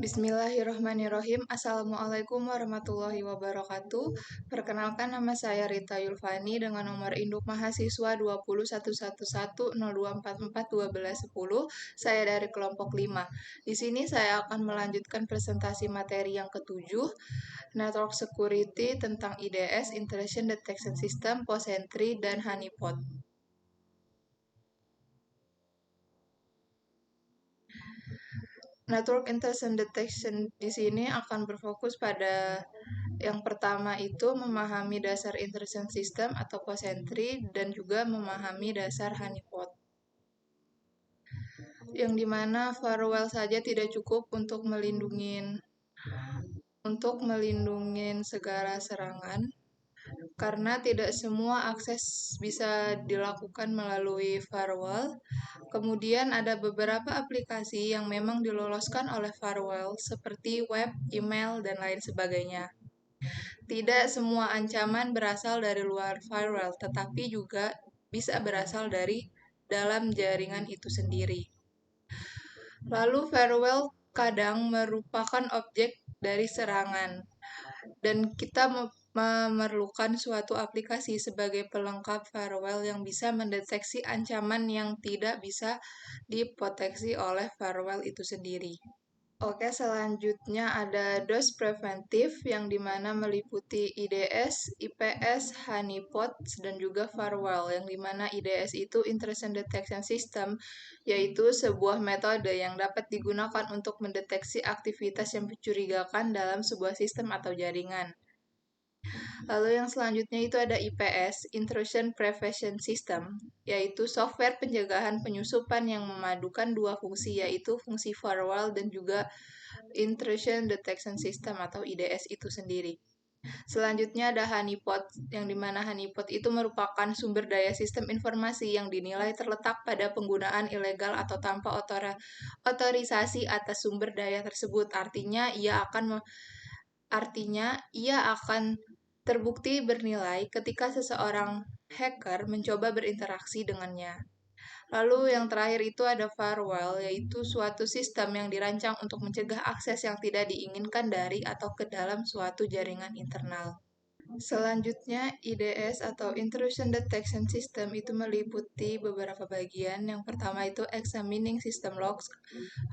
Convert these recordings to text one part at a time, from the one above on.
Bismillahirrahmanirrahim. Assalamualaikum warahmatullahi wabarakatuh. Perkenalkan, nama saya Rita Yulfani dengan nomor induk mahasiswa 2011102441210. Saya dari kelompok 5. Di sini saya akan melanjutkan presentasi materi yang ketujuh, Network Security tentang IDS, Intrusion Detection System, POSentry, dan Honeypot. Network Intrusion Detection di sini akan berfokus pada yang pertama itu memahami dasar intrusion system atau POSentry dan juga memahami dasar honeypot. Yang dimana firewall saja tidak cukup untuk melindungi segala serangan, karena tidak semua akses bisa dilakukan melalui firewall. Kemudian ada beberapa aplikasi yang memang diloloskan oleh firewall seperti web, email, dan lain sebagainya. Tidak semua ancaman berasal dari luar firewall, tetapi juga bisa berasal dari dalam jaringan itu sendiri. Lalu firewall kadang merupakan objek dari serangan, dan kita memerlukan suatu aplikasi sebagai pelengkap firewall yang bisa mendeteksi ancaman yang tidak bisa diproteksi oleh firewall itu sendiri. Oke, selanjutnya ada DOS preventif yang dimana meliputi IDS, IPS, honeypot, dan juga firewall, yang dimana IDS itu Intrusion Detection System, yaitu sebuah metode yang dapat digunakan untuk mendeteksi aktivitas yang mencurigakan dalam sebuah sistem atau jaringan. Lalu yang selanjutnya itu ada IPS, Intrusion Prevention System, yaitu software penjagaan penyusupan yang memadukan dua fungsi, yaitu fungsi firewall dan juga Intrusion Detection System atau IDS itu sendiri. Selanjutnya ada honeypot, yang dimana honeypot itu merupakan sumber daya sistem informasi yang dinilai terletak pada penggunaan ilegal atau tanpa otorisasi atas sumber daya tersebut. Artinya ia akan terbukti bernilai ketika seseorang hacker mencoba berinteraksi dengannya. Lalu yang terakhir itu ada firewall, yaitu suatu sistem yang dirancang untuk mencegah akses yang tidak diinginkan dari atau ke dalam suatu jaringan internal. Selanjutnya, IDS atau Intrusion Detection System itu meliputi beberapa bagian. Yang pertama itu examining system logs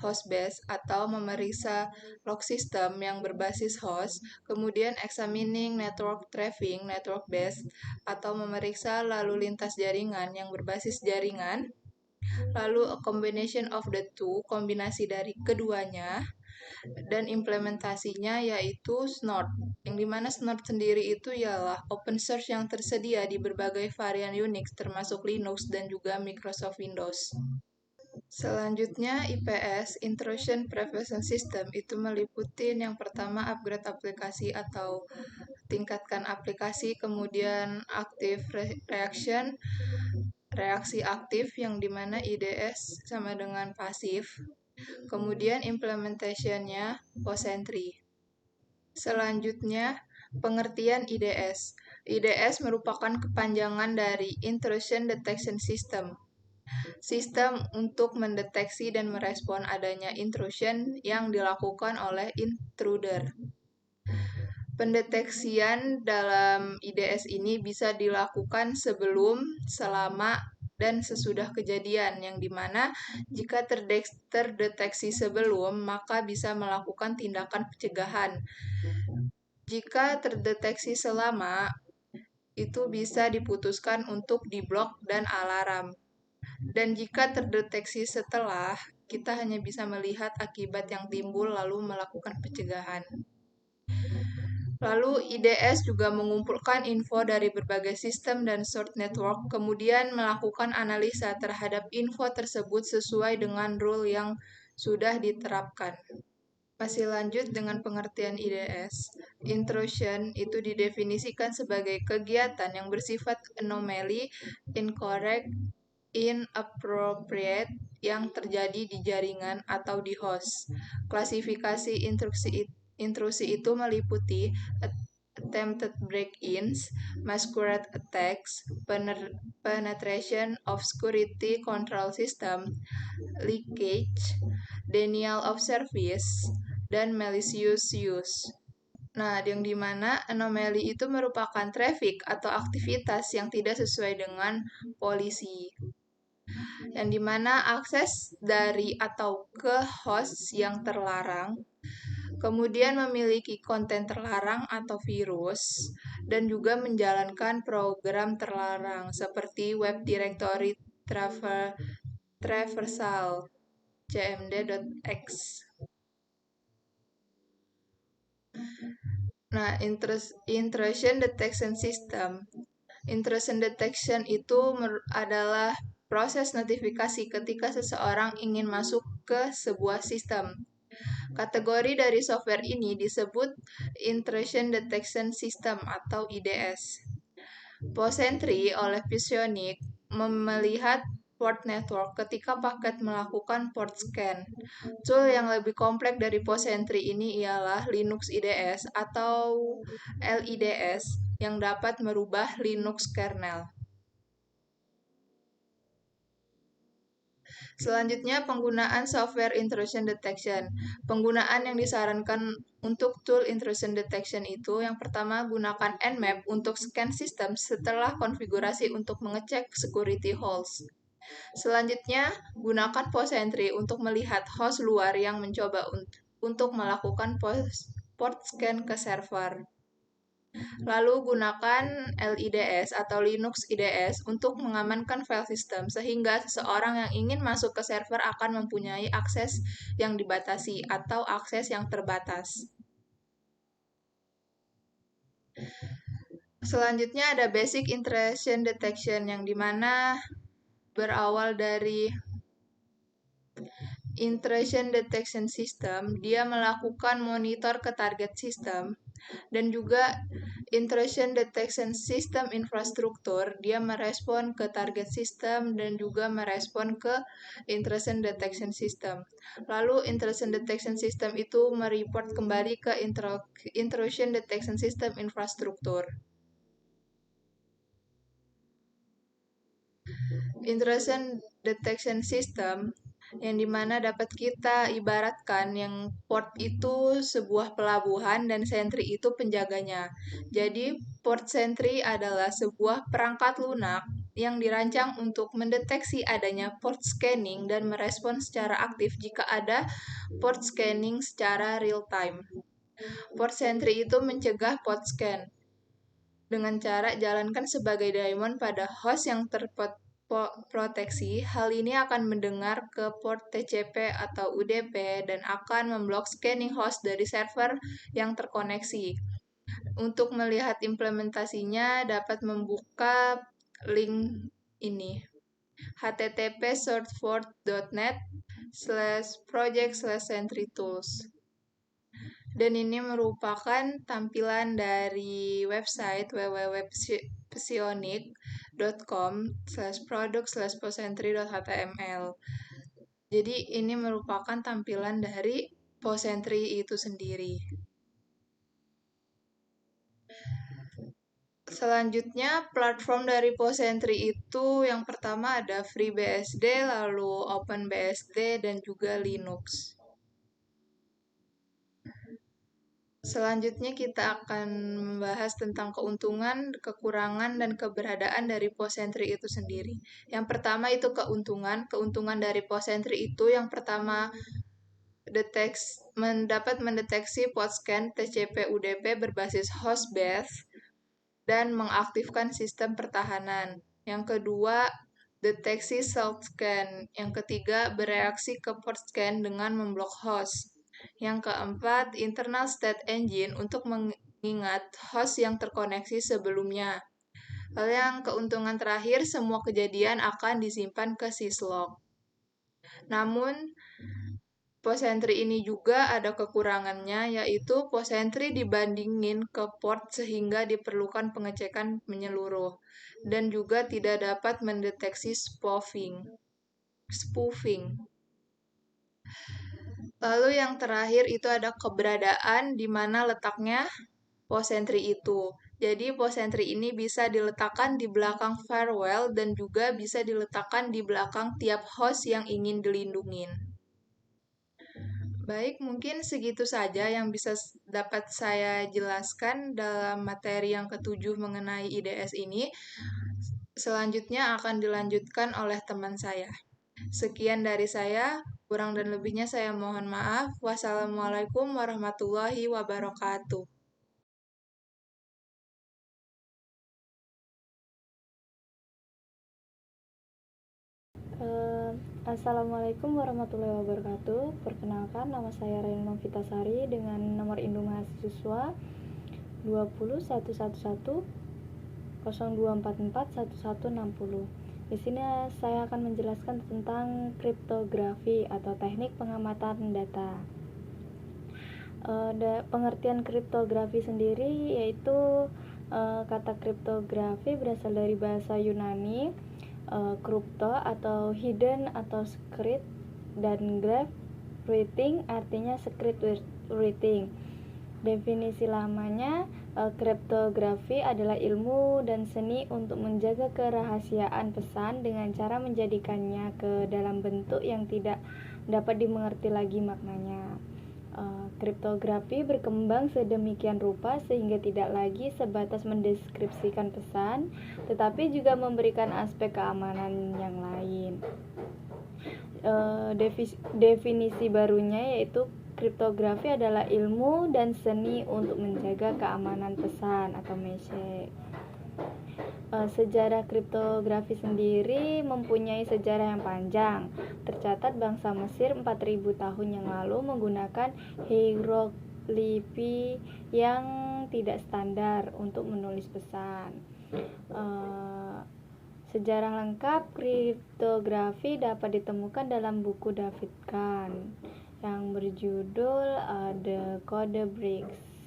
host base atau memeriksa log system yang berbasis host. Kemudian examining network traffic network base atau memeriksa lalu lintas jaringan yang berbasis jaringan. Lalu a combination of the two, kombinasi dari keduanya. Dan implementasinya yaitu Snort, yang dimana Snort sendiri itu ialah open source yang tersedia di berbagai varian Unix termasuk Linux dan juga Microsoft Windows. Selanjutnya IPS, Intrusion Prevention System, itu meliputi yang pertama upgrade aplikasi atau tingkatkan aplikasi, kemudian active reaction, reaksi aktif yang dimana IDS sama dengan pasif. Kemudian implementation-nya POSentry. Selanjutnya, pengertian IDS. IDS merupakan kepanjangan dari Intrusion Detection System. Sistem untuk mendeteksi dan merespon adanya intrusion yang dilakukan oleh intruder. Pendeteksian dalam IDS ini bisa dilakukan sebelum, selama, dan sesudah kejadian, yang dimana jika terdeteksi sebelum, maka bisa melakukan tindakan pencegahan. Jika terdeteksi selama, itu bisa diputuskan untuk diblok dan alarm. Dan jika terdeteksi setelah, kita hanya bisa melihat akibat yang timbul lalu melakukan pencegahan. Lalu IDS juga mengumpulkan info dari berbagai sistem dan sort network, kemudian melakukan analisa terhadap info tersebut sesuai dengan rule yang sudah diterapkan. Masih lanjut dengan pengertian IDS. Intrusion itu didefinisikan sebagai kegiatan yang bersifat anomaly, incorrect, inappropriate yang terjadi di jaringan atau di host. Klasifikasi intrusi itu meliputi attempted break-ins, masquerade attacks, penetration of security control system, leakage, denial of service, dan malicious use. Nah, yang dimana anomali itu merupakan traffic atau aktivitas yang tidak sesuai dengan polisi. Yang dimana akses dari atau ke host yang terlarang, kemudian memiliki konten terlarang atau virus, dan juga menjalankan program terlarang seperti Web Directory Traversal cmd.x. Nah, intrusion detection system. Intrusion detection itu adalah proses notifikasi ketika seseorang ingin masuk ke sebuah sistem. Kategori dari software ini disebut Intrusion Detection System atau IDS. POSentry oleh Psionic melihat port network ketika paket melakukan port scan. Tool yang lebih kompleks dari POSentry ini ialah Linux IDS atau LIDS yang dapat merubah Linux kernel. Selanjutnya, penggunaan software intrusion detection. Penggunaan yang disarankan untuk tool intrusion detection itu yang pertama, gunakan Nmap untuk scan sistem setelah konfigurasi untuk mengecek security holes. Selanjutnya, gunakan POSentry untuk melihat host luar yang mencoba untuk melakukan port scan ke server. Lalu gunakan LIDS atau Linux IDS untuk mengamankan file system sehingga seseorang yang ingin masuk ke server akan mempunyai akses yang dibatasi atau akses yang terbatas. Selanjutnya ada basic intrusion detection yang dimana berawal dari intrusion detection system, dia melakukan monitor ke target system, dan juga intrusion detection system infrastruktur, dia merespon ke target system dan juga merespon ke intrusion detection system. Lalu intrusion detection system itu mereport kembali ke intrusion detection system infrastruktur. Intrusion detection system yang dimana dapat kita ibaratkan yang port itu sebuah pelabuhan dan sentry itu penjaganya. Jadi port sentry adalah sebuah perangkat lunak yang dirancang untuk mendeteksi adanya port scanning dan merespon secara aktif jika ada port scanning secara real time. Port sentry itu mencegah port scan dengan cara jalankan sebagai daemon pada host yang terproteksi. Hal ini akan mendengar ke port TCP atau UDP dan akan memblok scanning host dari server yang terkoneksi. Untuk melihat implementasinya dapat membuka link ini http://shortfork.net/project/sentrytools. Dan ini merupakan tampilan dari website www.psionic.com/product/posentry.html. Jadi ini merupakan tampilan dari POSentry itu sendiri. Selanjutnya, platform dari POSentry itu yang pertama ada FreeBSD, lalu OpenBSD, dan juga Linux. Selanjutnya kita akan membahas tentang keuntungan, kekurangan, dan keberadaan dari POSentry itu sendiri. Yang pertama itu keuntungan. Keuntungan dari POSentry itu yang pertama dapat mendeteksi port scan TCP UDP berbasis host base dan mengaktifkan sistem pertahanan. Yang kedua, deteksi self scan. Yang ketiga, bereaksi ke port scan dengan memblok host. Yang keempat, internal state engine untuk mengingat host yang terkoneksi sebelumnya. Lalu yang keuntungan terakhir, semua kejadian akan disimpan ke syslog. Namun, POSentry ini juga ada kekurangannya, yaitu POSentry dibandingin ke port sehingga diperlukan pengecekan menyeluruh, dan juga tidak dapat mendeteksi spoofing. Lalu yang terakhir itu ada keberadaan di mana letaknya POSentry itu. Jadi POSentry ini bisa diletakkan di belakang firewall dan juga bisa diletakkan di belakang tiap host yang ingin dilindungin. Baik, mungkin segitu saja yang bisa dapat saya jelaskan dalam materi yang ketujuh mengenai IDS ini. Selanjutnya akan dilanjutkan oleh teman saya. Sekian dari saya, kurang dan lebihnya saya mohon maaf. Wassalamualaikum warahmatullahi wabarakatuh. Eh, Assalamualaikum warahmatullahi wabarakatuh. Perkenalkan, nama saya Raina Novitasari dengan nomor induk mahasiswa 2011102441160. Di sini saya akan menjelaskan tentang kriptografi atau teknik pengamatan data. Pengertian kriptografi sendiri yaitu kata kriptografi berasal dari bahasa Yunani kripto atau hidden atau secret, dan graph writing artinya secret writing. Definisi lamanya, kriptografi adalah ilmu dan seni untuk menjaga kerahasiaan pesan dengan cara menjadikannya ke dalam bentuk yang tidak dapat dimengerti lagi maknanya. Kriptografi berkembang sedemikian rupa sehingga tidak lagi sebatas mendeskripsikan pesan, tetapi juga memberikan aspek keamanan yang lain. Definisi barunya yaitu kriptografi adalah ilmu dan seni untuk menjaga keamanan pesan atau message. Sejarah kriptografi sendiri mempunyai sejarah yang panjang. Tercatat bangsa Mesir 4000 tahun yang lalu menggunakan hieroglifi yang tidak standar untuk menulis pesan. Sejarah lengkap kriptografi dapat ditemukan dalam buku David Kahn yang berjudul The Code Breaks.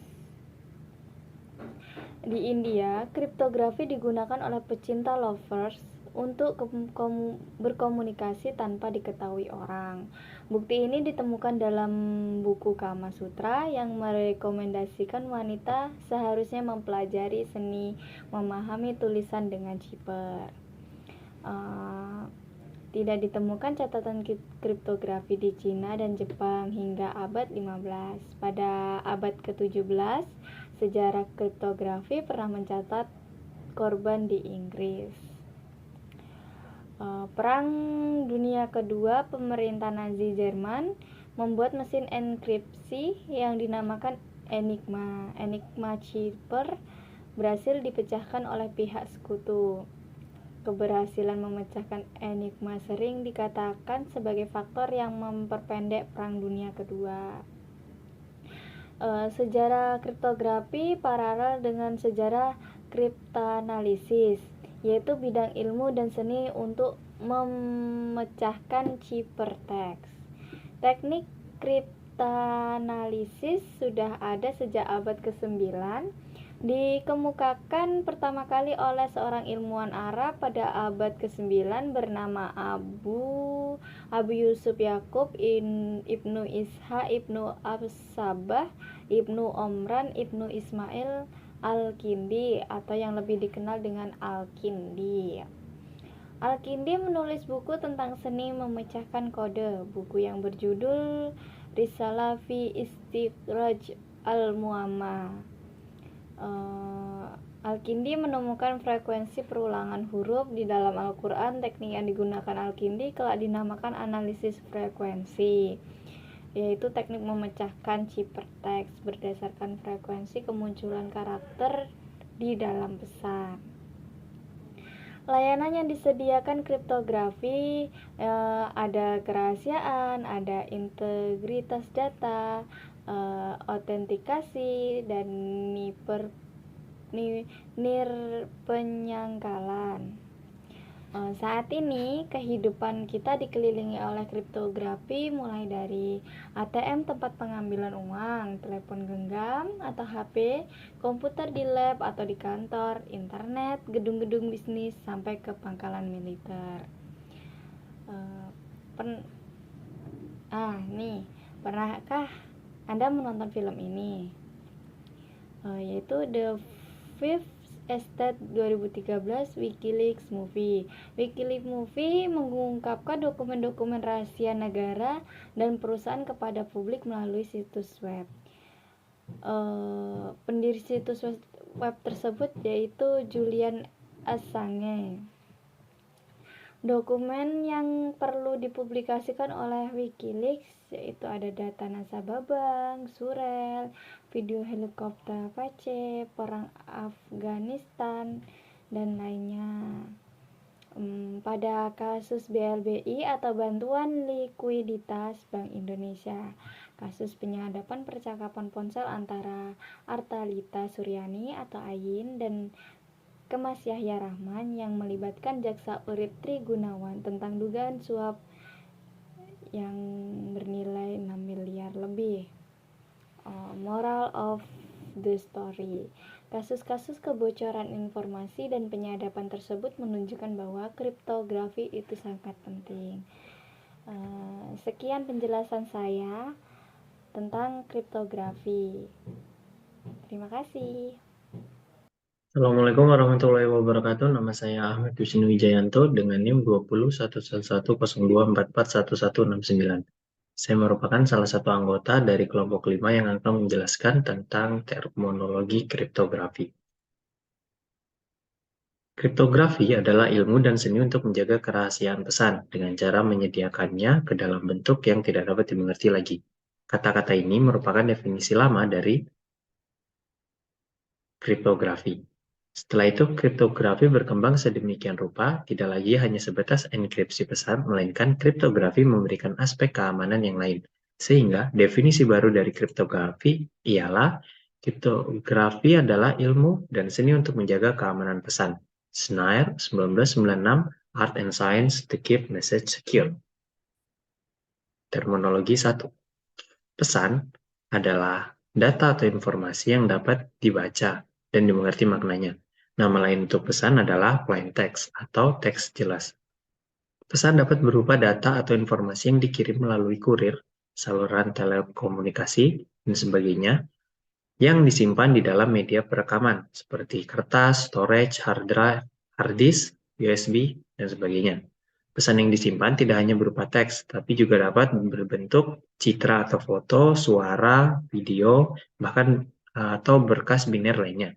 Di India, kriptografi digunakan oleh pecinta lovers untuk berkomunikasi tanpa diketahui orang. Bukti ini ditemukan dalam buku Kama Sutra yang merekomendasikan wanita seharusnya mempelajari seni memahami tulisan dengan ciper. Tidak ditemukan catatan kriptografi di Cina dan Jepang hingga abad 15. Pada abad ke-17, sejarah kriptografi pernah mencatat korban di Inggris. Perang Dunia Kedua, pemerintah Nazi Jerman membuat mesin enkripsi yang dinamakan Enigma. Enigma cipher berhasil dipecahkan oleh pihak sekutu. Keberhasilan memecahkan enigma sering dikatakan sebagai faktor yang memperpendek Perang Dunia Kedua. Sejarah kriptografi paralel dengan sejarah kriptanalisis, yaitu bidang ilmu dan seni untuk memecahkan ciphertext. Teknik kriptanalisis sudah ada sejak abad ke-9, dikemukakan pertama kali oleh seorang ilmuwan Arab pada abad ke-9 bernama Abu Yusuf Yakub Ibnu Ishaq Ibnu Absabah Ibnu Omran Ibnu Ismail Al-Kindi atau yang lebih dikenal dengan Al-Kindi. Al-Kindi menulis buku tentang seni memecahkan kode. Buku yang berjudul Risalah fi Istikhraj al-Muamma. Al-Kindi menemukan frekuensi perulangan huruf di dalam Al-Quran. Teknik yang digunakan Al-Kindi kelak dinamakan analisis frekuensi, yaitu teknik memecahkan ciphertext berdasarkan frekuensi kemunculan karakter di dalam pesan. Layanan yang disediakan kriptografi ada kerahasiaan, ada integritas data, autentikasi, dan nirpenyangkalan. Saat ini kehidupan kita dikelilingi oleh kriptografi, mulai dari ATM tempat pengambilan uang, telepon genggam atau HP, komputer di lab atau di kantor, internet, gedung-gedung bisnis, sampai ke pangkalan militer. Pernahkah Anda menonton film ini? Yaitu The Fifth Estate 2013 WikiLeaks Movie. WikiLeaks Movie mengungkapkan dokumen-dokumen rahasia negara dan perusahaan kepada publik melalui situs web. Pendiri situs web tersebut yaitu Julian Assange. Dokumen yang perlu dipublikasikan oleh WikiLeaks yaitu ada data nasabah bank, surel, video helikopter Apache, perang Afghanistan, dan lainnya. Pada kasus BLBI atau Bantuan Likuiditas Bank Indonesia, kasus penyadapan percakapan ponsel antara Artalita Suryani atau Ayin dan Kemas Yahya Rahman yang melibatkan Jaksa Urip Tri Gunawan tentang dugaan suap yang bernilai 6 miliar lebih. Moral of the story. Kasus-kasus kebocoran informasi dan penyadapan tersebut menunjukkan bahwa kriptografi itu sangat penting. Sekian penjelasan saya tentang kriptografi. Terima kasih. Assalamualaikum warahmatullahi wabarakatuh. Nama saya Ahmad Wisnu Wijayanto dengan NIM 201111441169. Saya merupakan salah satu anggota dari kelompok 5 yang akan menjelaskan tentang terminologi kriptografi. Kriptografi adalah ilmu dan seni untuk menjaga kerahasiaan pesan dengan cara menyediakannya ke dalam bentuk yang tidak dapat dimengerti lagi. Kata-kata ini merupakan definisi lama dari kriptografi. Setelah itu, kriptografi berkembang sedemikian rupa, tidak lagi hanya sebatas enkripsi pesan, melainkan kriptografi memberikan aspek keamanan yang lain. Sehingga, definisi baru dari kriptografi ialah kriptografi adalah ilmu dan seni untuk menjaga keamanan pesan. Snyder, 1996, Art and Science to Keep Message Secure. Terminologi 1. Pesan adalah data atau informasi yang dapat dibaca dan dimengerti maknanya. Nama lain untuk pesan adalah plain text atau teks jelas. Pesan dapat berupa data atau informasi yang dikirim melalui kurir, saluran telekomunikasi, dan sebagainya, yang disimpan di dalam media perekaman, seperti kertas, storage, hard drive, hard disk, USB, dan sebagainya. Pesan yang disimpan tidak hanya berupa teks, tapi juga dapat berbentuk citra atau foto, suara, video, bahkan atau berkas biner lainnya.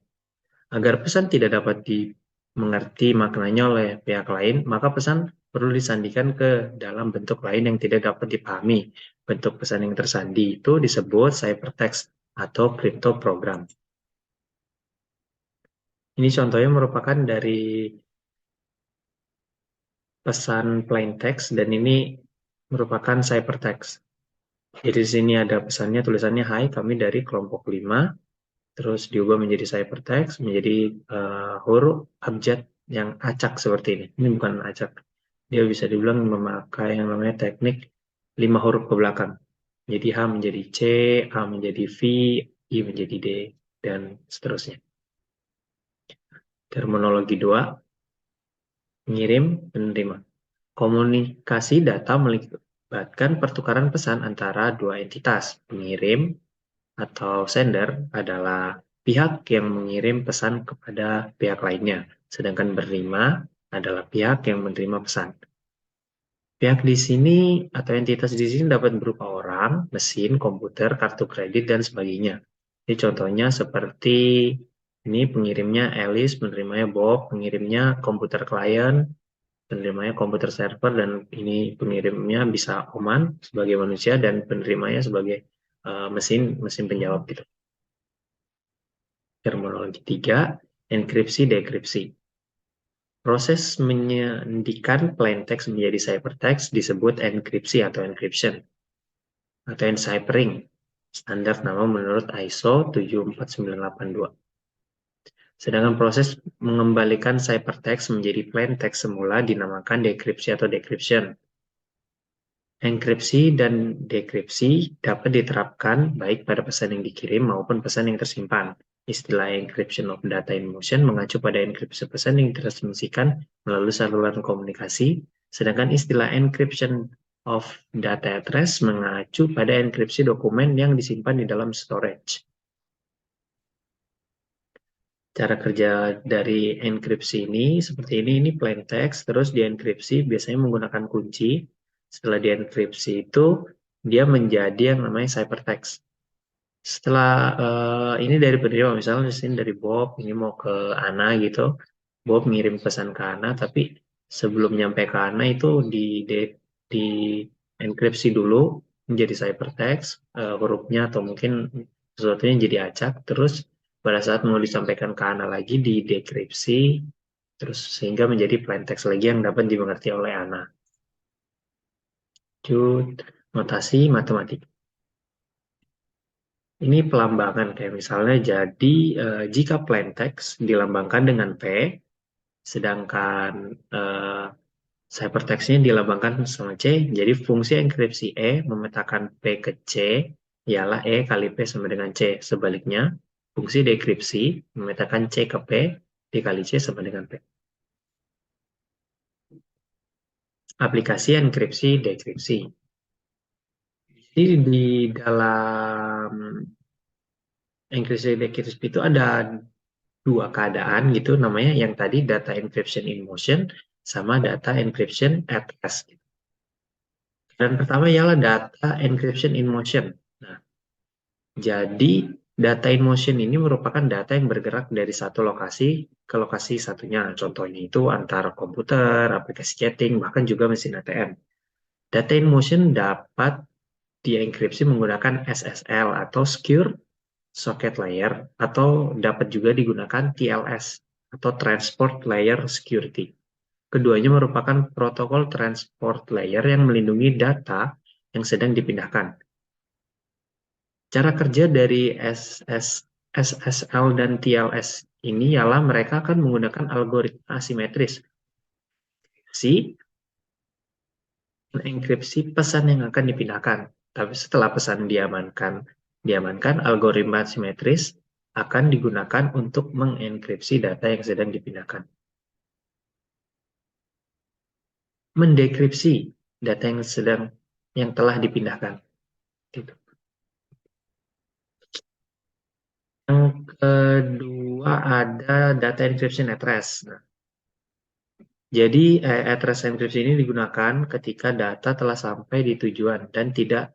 Agar pesan tidak dapat dimengerti maknanya oleh pihak lain, maka pesan perlu disandikan ke dalam bentuk lain yang tidak dapat dipahami. Bentuk pesan yang tersandi itu disebut ciphertext atau kriptoprogram. Ini contohnya merupakan dari pesan plain text dan ini merupakan ciphertext. Jadi di sini ada pesannya, tulisannya, "Hai, kami dari kelompok 5." Terus diubah menjadi ciphertext, menjadi huruf abjad yang acak seperti ini. Ini bukan acak. Dia bisa dibilang memakai yang namanya teknik 5 huruf ke belakang. Jadi H menjadi C, A menjadi V, I menjadi D, dan seterusnya. Terminologi 2, mengirim, penerima. Komunikasi data melibatkan pertukaran pesan antara dua entitas. Pengirim atau sender adalah pihak yang mengirim pesan kepada pihak lainnya, sedangkan penerima adalah pihak yang menerima pesan. Pihak di sini atau entitas di sini dapat berupa orang, mesin, komputer, kartu kredit, dan sebagainya. Ini contohnya seperti ini pengirimnya Alice, penerimanya Bob, pengirimnya komputer klien, penerimanya komputer server, dan ini pengirimnya bisa Oman sebagai manusia dan penerimanya sebagai mesin penjawab gitu. Terminologi 3, enkripsi dekripsi. Proses menyandikan plain text menjadi ciphertext disebut enkripsi atau encryption atau enciphering. Standar nama menurut ISO 74982. Sedangkan proses mengembalikan ciphertext menjadi plain text semula dinamakan dekripsi atau decryption. Enkripsi dan dekripsi dapat diterapkan baik pada pesan yang dikirim maupun pesan yang tersimpan. Istilah encryption of data in motion mengacu pada enkripsi pesan yang ditransmisikan melalui saluran komunikasi, sedangkan istilah encryption of data at rest mengacu pada enkripsi dokumen yang disimpan di dalam storage. Cara kerja dari enkripsi ini seperti ini plain text, terus dienkripsi biasanya menggunakan kunci. Setelah dienkripsi itu, dia menjadi yang namanya ciphertext. Setelah ini dari penerima, misalnya di sini dari Bob, ini mau ke Ana gitu. Bob ngirim pesan ke Ana, tapi sebelum nyampe ke Ana itu di enkripsi dulu menjadi ciphertext, hurufnya atau mungkin sesuatunya jadi acak, terus pada saat mau disampaikan ke Ana lagi di dekripsi, terus sehingga menjadi plain text lagi yang dapat dimengerti oleh Ana. Lanjut, notasi matematik. Ini pelambangan kayak misalnya jadi jika plain text dilambangkan dengan P, sedangkan ciphertext-nya dilambangkan sama C, jadi fungsi enkripsi E memetakan P ke C ialah E kali P sama dengan C. Sebaliknya, fungsi dekripsi memetakan C ke P dikali C sama dengan P. Aplikasi enkripsi dekripsi. Jadi di dalam enkripsi dekripsi itu ada dua keadaan gitu namanya, yang tadi data encryption in motion sama data encryption at rest. Dan pertama ialah data encryption in motion. Nah, jadi data in motion ini merupakan data yang bergerak dari satu lokasi ke lokasi satunya. Contohnya itu antara komputer, aplikasi chatting, bahkan juga mesin ATM. Data in motion dapat dienkripsi menggunakan SSL atau Secure Socket Layer, atau dapat juga digunakan TLS atau Transport Layer Security. Keduanya merupakan protokol transport layer yang melindungi data yang sedang dipindahkan. Cara kerja dari SSL dan TLS ini ialah mereka akan menggunakan algoritma asimetris. Mengenkripsi pesan yang akan dipindahkan. Tapi setelah pesan diamankan, algoritma asimetris akan digunakan untuk mengenkripsi data yang sedang dipindahkan. Mendekripsi data yang telah dipindahkan. Gitu. Yang kedua ada data encryption at rest. Nah, jadi at rest encryption ini digunakan ketika data telah sampai di tujuan dan tidak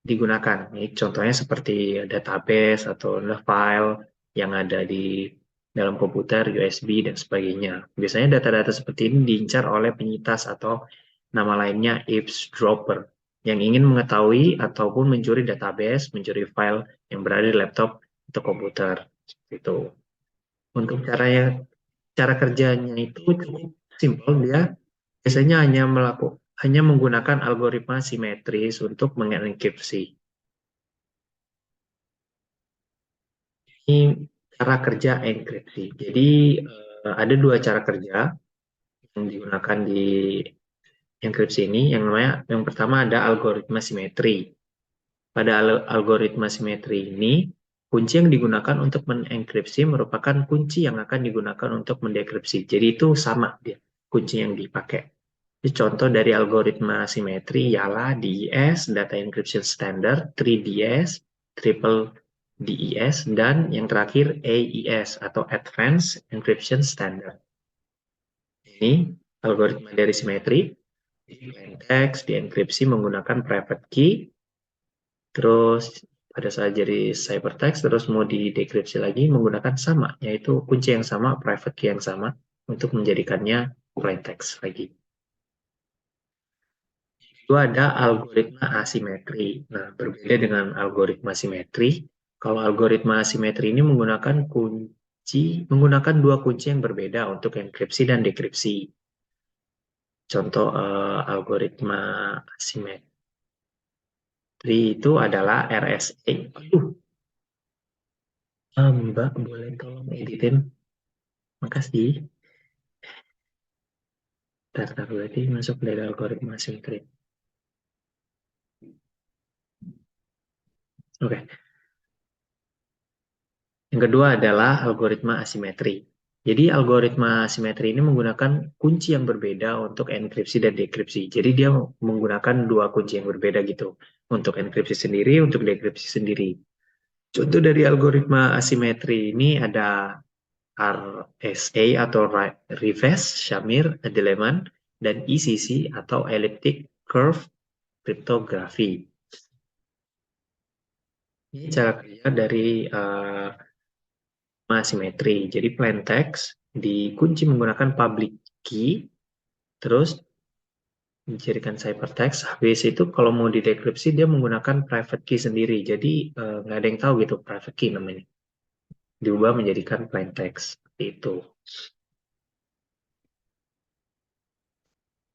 digunakan. Ini contohnya seperti database atau file yang ada di dalam komputer, USB, dan sebagainya. Biasanya data-data seperti ini diincar oleh penyitas atau nama lainnya eavesdropper yang ingin mengetahui ataupun mencuri database, mencuri file yang berada di laptop atau komputer. Seperti itu. Untuk cara kerjanya itu cukup simpel, dia biasanya hanya menggunakan algoritma simetris untuk mengenkripsi. Ini cara kerja enkripsi. Jadi ada dua cara kerja yang digunakan di enkripsi ini. Yang pertama ada algoritma simetri. Pada algoritma simetri ini, kunci yang digunakan untuk mengenkripsi merupakan kunci yang akan digunakan untuk mendekripsi. Jadi itu sama dia kunci yang dipakai. Jadi contoh dari algoritma simetri ialah DES, Data Encryption Standard, 3DS, Triple DES, dan yang terakhir AES atau Advanced Encryption Standard. Ini algoritma dari simetri. Plain text dienkripsi menggunakan private key, terus pada saat jadi ciphertext, terus mau didekripsi lagi menggunakan sama, yaitu kunci yang sama, private key yang sama, untuk menjadikannya plain text lagi. Itu ada algoritma asimetri. Nah, berbeda dengan algoritma simetri, kalau algoritma asimetri ini menggunakan dua kunci yang berbeda untuk enkripsi dan dekripsi. Contoh algoritma asimetri itu adalah RSA. Mbak, boleh tolong editin? Makasih. Data berarti masuk dari algoritma asimetri. Oke. Yang kedua adalah algoritma asimetri. Jadi algoritma asimetri ini menggunakan kunci yang berbeda untuk enkripsi dan dekripsi. Jadi dia menggunakan dua kunci yang berbeda gitu. Untuk enkripsi sendiri, untuk dekripsi sendiri. Contoh dari algoritma asimetri ini ada RSA atau Reverse Shamir Adeleman, dan ECC atau Elliptic Curve Cryptography. Ini cara kerja dari asimetri. Jadi plain text dikunci menggunakan public key, terus dicirikan ciphertext. Habis itu kalau mau didekripsi dia menggunakan private key sendiri. Jadi nggak ada yang tahu gitu private key namanya. Diubah menjadikan plain text seperti itu.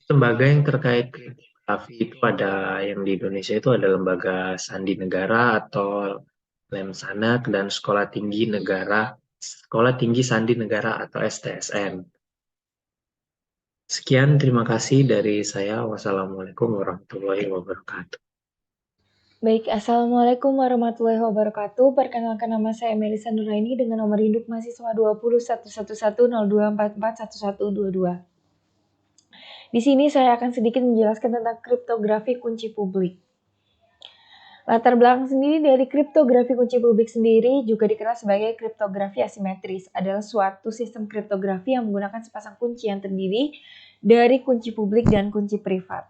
Lembaga yang terkait kriptografi itu ada yang di Indonesia itu ada Lembaga Sandi Negara atau Lemsanak dan Sekolah Tinggi Sandi Negara atau STSN. Sekian, terima kasih dari saya. Wassalamualaikum warahmatullahi wabarakatuh. Baik, Assalamualaikum warahmatullahi wabarakatuh. Perkenalkan, nama saya Melisa Nuraini dengan nomor induk mahasiswa 20111102441122. Di sini saya akan sedikit menjelaskan tentang kriptografi kunci publik. Latar belakang sendiri dari kriptografi kunci publik sendiri juga dikenal sebagai kriptografi asimetris, adalah suatu sistem kriptografi yang menggunakan sepasang kunci yang terdiri dari kunci publik dan kunci privat.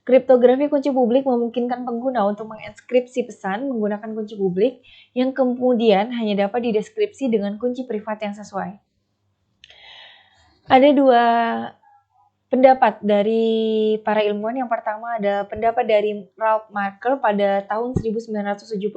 Kriptografi kunci publik memungkinkan pengguna untuk menginskripsi pesan menggunakan kunci publik yang kemudian hanya dapat dideskripsi dengan kunci privat yang sesuai. Ada dua pendapat dari para ilmuwan. Yang pertama ada pendapat dari Ralph Marker pada tahun 1974.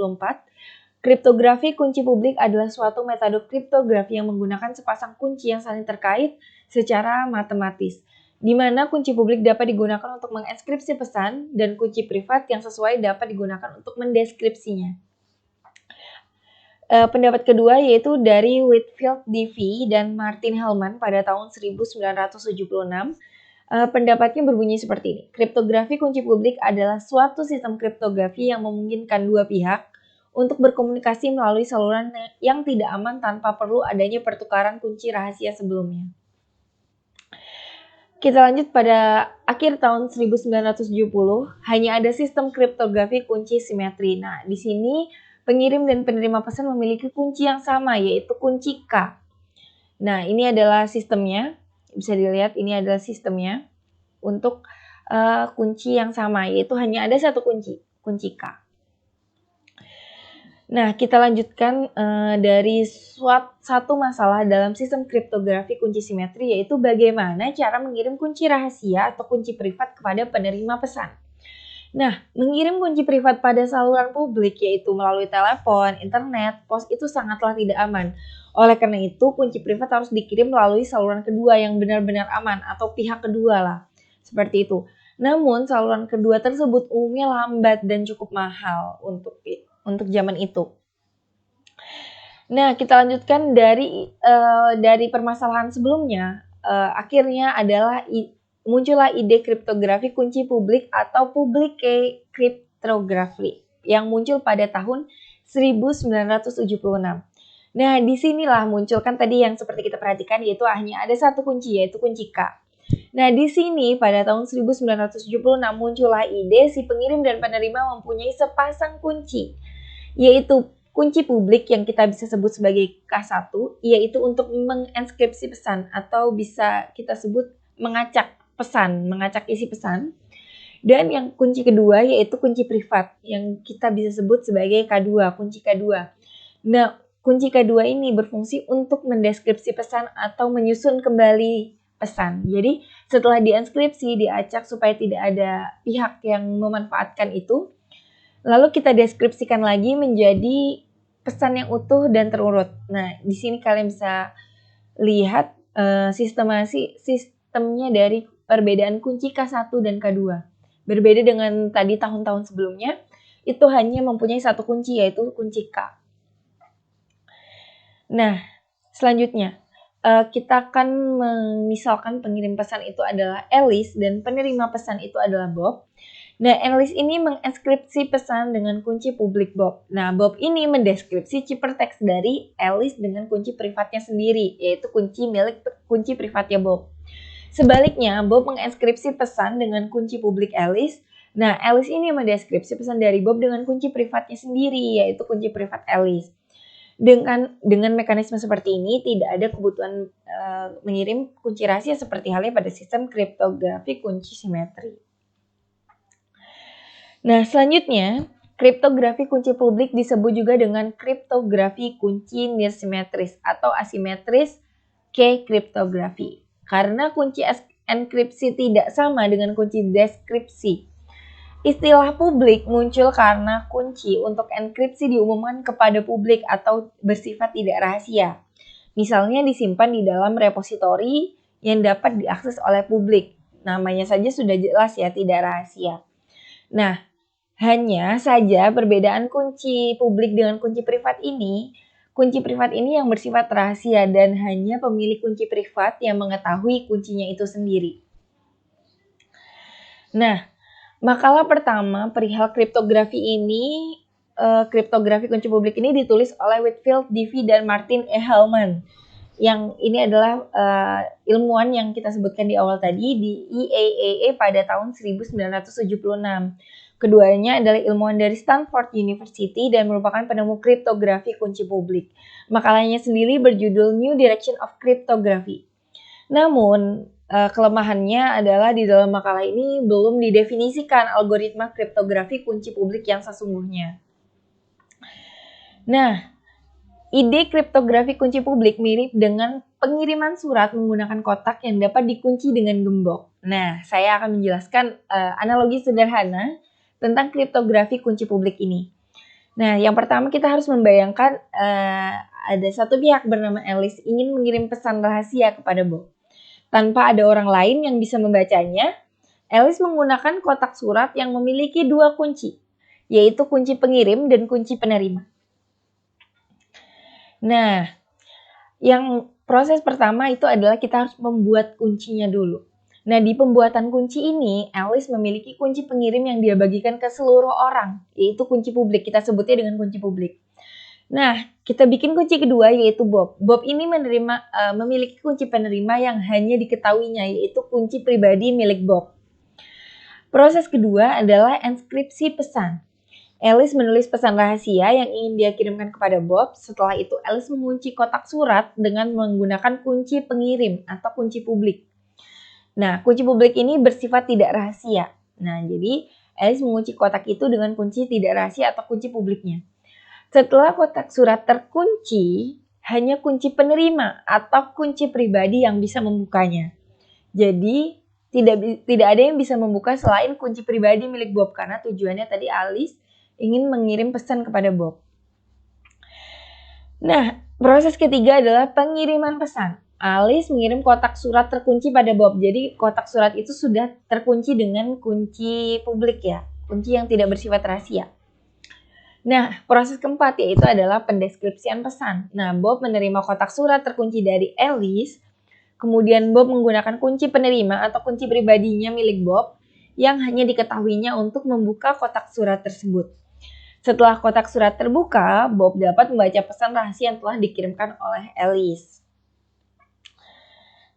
Kriptografi kunci publik adalah suatu metode kriptografi yang menggunakan sepasang kunci yang saling terkait secara matematis, di mana kunci publik dapat digunakan untuk menginskripsi pesan dan kunci privat yang sesuai dapat digunakan untuk mendeskripsinya. Pendapat kedua yaitu dari Whitfield D.V. dan Martin Hellman pada tahun 1976. Pendapatnya berbunyi seperti ini. Kriptografi kunci publik adalah suatu sistem kriptografi yang memungkinkan dua pihak untuk berkomunikasi melalui saluran yang tidak aman tanpa perlu adanya pertukaran kunci rahasia sebelumnya. Kita lanjut pada akhir tahun 1970, hanya ada sistem kriptografi kunci simetri. Nah, di sini pengirim dan penerima pesan memiliki kunci yang sama, yaitu kunci K. Nah, ini adalah sistemnya. Bisa dilihat ini adalah sistemnya untuk kunci yang sama, yaitu hanya ada satu kunci K. Nah, kita lanjutkan dari satu masalah dalam sistem kriptografi kunci simetri, yaitu bagaimana cara mengirim kunci rahasia atau kunci privat kepada penerima pesan. Nah, mengirim kunci privat pada saluran publik, yaitu melalui telepon, internet, pos, itu sangatlah tidak aman. Oleh karena itu, kunci privat harus dikirim melalui saluran kedua yang benar-benar aman atau pihak kedua lah. Seperti itu. Namun, saluran kedua tersebut umumnya lambat dan cukup mahal untuk zaman itu. Nah, kita lanjutkan dari permasalahan sebelumnya. Akhirnya adalah muncullah ide kriptografi kunci publik atau public key cryptography yang muncul pada tahun 1976. Nah, disinilah munculkan tadi yang seperti kita perhatikan, yaitu hanya ada satu kunci, yaitu kunci K. Nah, di sini pada tahun 1976 muncullah ide si pengirim dan penerima mempunyai sepasang kunci, yaitu kunci publik yang kita bisa sebut sebagai K1, yaitu untuk menginskripsi pesan atau bisa kita sebut mengacak isi pesan. Dan yang kunci kedua yaitu kunci privat yang kita bisa sebut sebagai K2, kunci K2. Nah, kunci K2 ini berfungsi untuk mendeskripsi pesan atau menyusun kembali pesan. Jadi setelah diinskripsi, diacak supaya tidak ada pihak yang memanfaatkan itu, lalu kita deskripsikan lagi menjadi pesan yang utuh dan terurut. Nah, di sini kalian bisa lihat sistemnya dari perbedaan kunci K1 dan K2. Berbeda dengan tadi tahun-tahun sebelumnya, itu hanya mempunyai satu kunci, yaitu kunci K. Nah, selanjutnya kita akan misalkan pengirim pesan itu adalah Alice dan penerima pesan itu adalah Bob. Nah, Alice ini menginskripsi pesan dengan kunci publik Bob. Nah, Bob ini mendeskripsi ciphertext dari Alice dengan kunci privatnya sendiri, yaitu kunci privatnya Bob. Sebaliknya, Bob menginskripsi pesan dengan kunci publik Alice. Nah, Alice ini mendeskripsi pesan dari Bob dengan kunci privatnya sendiri, yaitu kunci privat Alice. Dengan mekanisme seperti ini tidak ada kebutuhan mengirim kunci rahasia seperti halnya pada sistem kriptografi kunci simetri. Nah, selanjutnya, kriptografi kunci publik disebut juga dengan kriptografi kunci nirsimetris atau asimetris K-kriptografi. Karena kunci enkripsi tidak sama dengan kunci deskripsi. Istilah publik muncul karena kunci untuk enkripsi diumumkan kepada publik atau bersifat tidak rahasia. Misalnya disimpan di dalam repositori yang dapat diakses oleh publik. Namanya saja sudah jelas ya, tidak rahasia. Nah, hanya saja perbedaan kunci publik dengan kunci privat ini yang bersifat rahasia dan hanya pemilik kunci privat yang mengetahui kuncinya itu sendiri. Nah, makalah pertama perihal kriptografi kunci publik ini ditulis oleh Whitfield D.V. dan Martin E. Hellman. Yang ini adalah ilmuwan yang kita sebutkan di awal tadi di IAEA pada tahun 1976. Keduanya adalah ilmuwan dari Stanford University dan merupakan penemu kriptografi kunci publik. Makalahnya sendiri berjudul New Direction of Cryptography. Namun, kelemahannya adalah di dalam makalah ini belum didefinisikan algoritma kriptografi kunci publik yang sesungguhnya. Nah, ide kriptografi kunci publik mirip dengan pengiriman surat menggunakan kotak yang dapat dikunci dengan gembok. Nah, saya akan menjelaskan analogi sederhana tentang kriptografi kunci publik ini. Nah, yang pertama kita harus membayangkan ada satu pihak bernama Alice ingin mengirim pesan rahasia kepada Bob. Tanpa ada orang lain yang bisa membacanya, Alice menggunakan kotak surat yang memiliki dua kunci, yaitu kunci pengirim dan kunci penerima. Nah, yang proses pertama itu adalah kita harus membuat kuncinya dulu. Nah, di pembuatan kunci ini, Alice memiliki kunci pengirim yang dia bagikan ke seluruh orang, yaitu kunci publik. Kita sebutnya dengan kunci publik. Nah, kita bikin kunci kedua yaitu Bob. Bob ini memiliki kunci penerima yang hanya diketahuinya, yaitu kunci pribadi milik Bob. Proses kedua adalah enskripsi pesan. Alice menulis pesan rahasia yang ingin dia kirimkan kepada Bob. Setelah itu, Alice mengunci kotak surat dengan menggunakan kunci pengirim atau kunci publik. Nah, kunci publik ini bersifat tidak rahasia. Nah, jadi Alice mengunci kotak itu dengan kunci tidak rahasia atau kunci publiknya. Setelah kotak surat terkunci, hanya kunci penerima atau kunci pribadi yang bisa membukanya. Jadi, tidak ada yang bisa membuka selain kunci pribadi milik Bob karena tujuannya tadi Alice ingin mengirim pesan kepada Bob. Nah, proses ketiga adalah pengiriman pesan. Alice mengirim kotak surat terkunci pada Bob. Jadi kotak surat itu sudah terkunci dengan kunci publik ya, kunci yang tidak bersifat rahasia. Nah, proses keempat yaitu adalah pendeskripsian pesan. Nah, Bob menerima kotak surat terkunci dari Alice. Kemudian Bob menggunakan kunci penerima atau kunci pribadinya milik Bob yang hanya diketahuinya untuk membuka kotak surat tersebut. Setelah kotak surat terbuka, Bob dapat membaca pesan rahasia yang telah dikirimkan oleh Alice.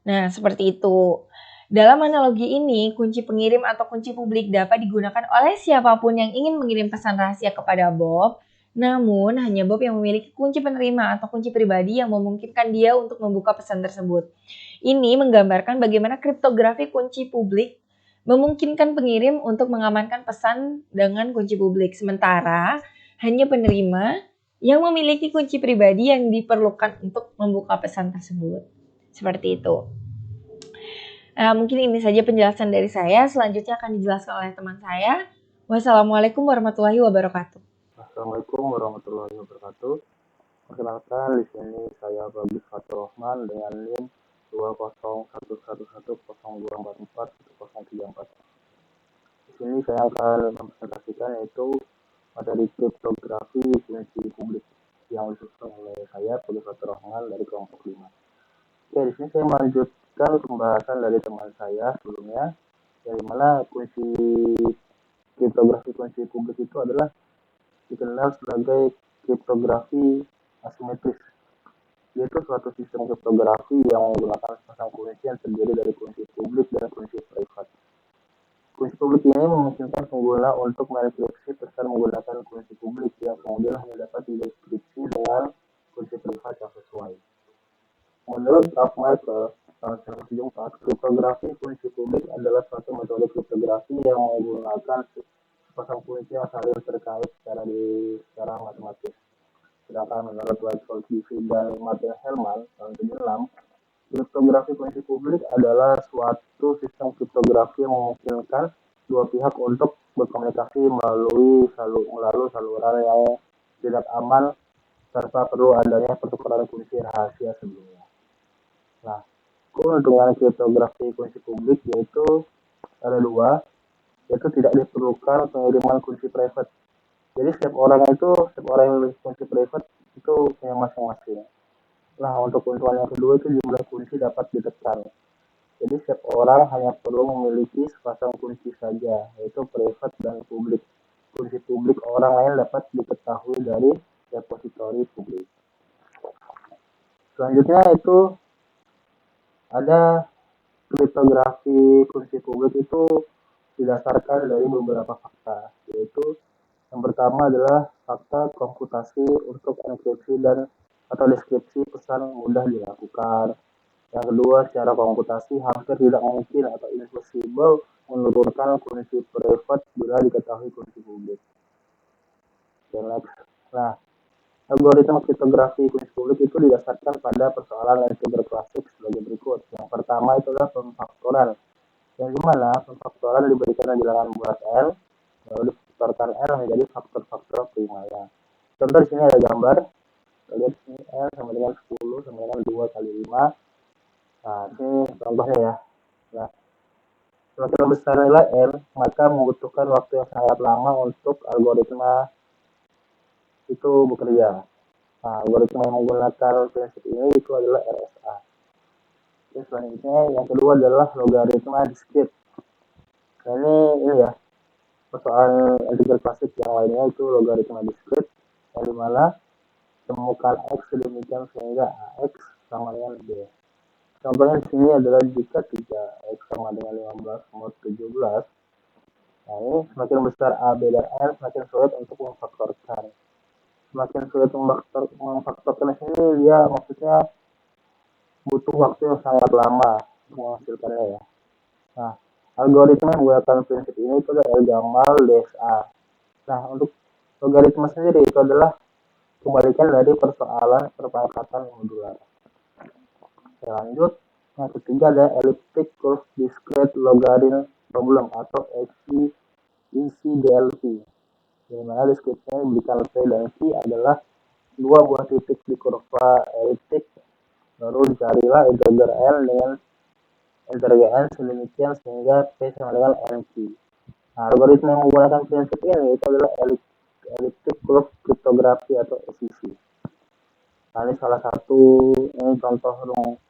Nah, seperti itu. Dalam analogi ini, kunci pengirim atau kunci publik dapat digunakan oleh siapapun yang ingin mengirim pesan rahasia kepada Bob, namun hanya Bob yang memiliki kunci penerima atau kunci pribadi yang memungkinkan dia untuk membuka pesan tersebut. Ini menggambarkan bagaimana kriptografi kunci publik memungkinkan pengirim untuk mengamankan pesan dengan kunci publik, sementara hanya penerima yang memiliki kunci pribadi yang diperlukan untuk membuka pesan tersebut. Seperti itu. Mungkin ini saja penjelasan dari saya. Selanjutnya akan dijelaskan oleh teman saya. Wassalamualaikum warahmatullahi wabarakatuh. Assalamualaikum warahmatullahi wabarakatuh. Perkenalkan, di sini saya Bagus Fatur Rahman dengan NIM 2011102441034. Di sini saya akan mempresentasikan yaitu materi kriptografi kunci publik yang disusun oleh saya Bagus Fatur Rahman dari kelompok 5. Oke, di sini saya melanjutkan pembahasan dari teman saya sebelumnya, yang dimana kunci kriptografi kunci publik itu adalah dikenal sebagai kriptografi asimetris, yaitu suatu sistem kriptografi yang menggunakan sepasang kunci yang terdiri dari kunci publik dan kunci privat. Kunci publik ini memungkinkan pengguna untuk mendekripsi pesan menggunakan kunci publik yang kemudian hanya dapat dideskripsi dengan privat yang sesuai. Menurut Ralph Michael tahun 1974, kriptografi kunci publik adalah suatu metode kriptografi yang menggunakan sepasang kunci yang saling terkait secara matematis. Sedangkan menurut Whitfield TV dan Martin Hellman tahun 1976, kriptografi kunci publik adalah suatu sistem kriptografi yang memungkinkan dua pihak untuk berkomunikasi melalui saluran yang tidak aman serta perlu adanya pertukaran kunci rahasia sebelumnya. Nah, keuntungan kriptografi kunci publik yaitu ada dua, yaitu tidak diperlukan pengiriman kunci private. Jadi setiap orang yang memiliki kunci private itu punya masing-masing. Nah, untuk keuntungan yang kedua itu jumlah kunci dapat ditekan. Jadi setiap orang hanya perlu memiliki sepasang kunci saja, yaitu private dan publik. Kunci publik orang lain dapat diketahui dari repositori publik. Selanjutnya itu ada kriptografi kunci publik itu didasarkan dari beberapa fakta, yaitu yang pertama adalah fakta komputasi untuk enkripsi atau deskripsi pesan mudah dilakukan. Yang kedua, secara komputasi hampir tidak mungkin atau impossible menurunkan kunci private bila diketahui kunci publik. Nah, algoritma kriptografi kunci publik itu didasarkan pada persoalan algebra klasik sebagai berikut. Yang pertama itu adalah pemfaktoran, yang dimana pemfaktoran diberikan bilangan bulat N, lalu difaktorkan N menjadi faktor-faktor primanya. Contoh di sini ada gambar, kita lihat sini N sama dengan 10 sama dengan 2 kali 5. Nah, ini contohnya ya. Nah, semakin besar nilai N, maka membutuhkan waktu yang sangat lama untuk algoritma itu bekerja. Nah, algoritma yang menggunakan prinsip ini itu adalah RSA. Terus selanjutnya yang kedua adalah logaritma diskrit. Nah, ini ya, persoalan integral klasik yang lainnya itu logaritma diskrit, yang dimana temukan X sedemikian sehingga AX sama dengan B. Contohnya di sini adalah jika 3X sama dengan 15 mod 17. Nah, ini semakin besar A, B, dan N, semakin sulit untuk memfaktorkan. Semakin sulit memfaktorkan ini dia maksudnya butuh waktu yang sangat lama menghasilkannya ya. Nah, algoritma yang menggunakan prinsip ini itu adalah Elgamal DSA. Nah, untuk logaritma sendiri itu adalah kebalikan dari persoalan perpangkatan modular. Lanjut, yang ketiga ada elliptic curve discrete logarithm problem atau ECDLP. Di mana deskripsinya diberikan P dan Q adalah dua buah titik di kurva elliptik, lalu dicarilah integer N dengan integer N sedemikian sehingga P sama dengan NQ. Nah, algoritma yang menggunakan prinsip ini itu adalah elliptic curve cryptography atau ECC. Nah, ini salah satu contoh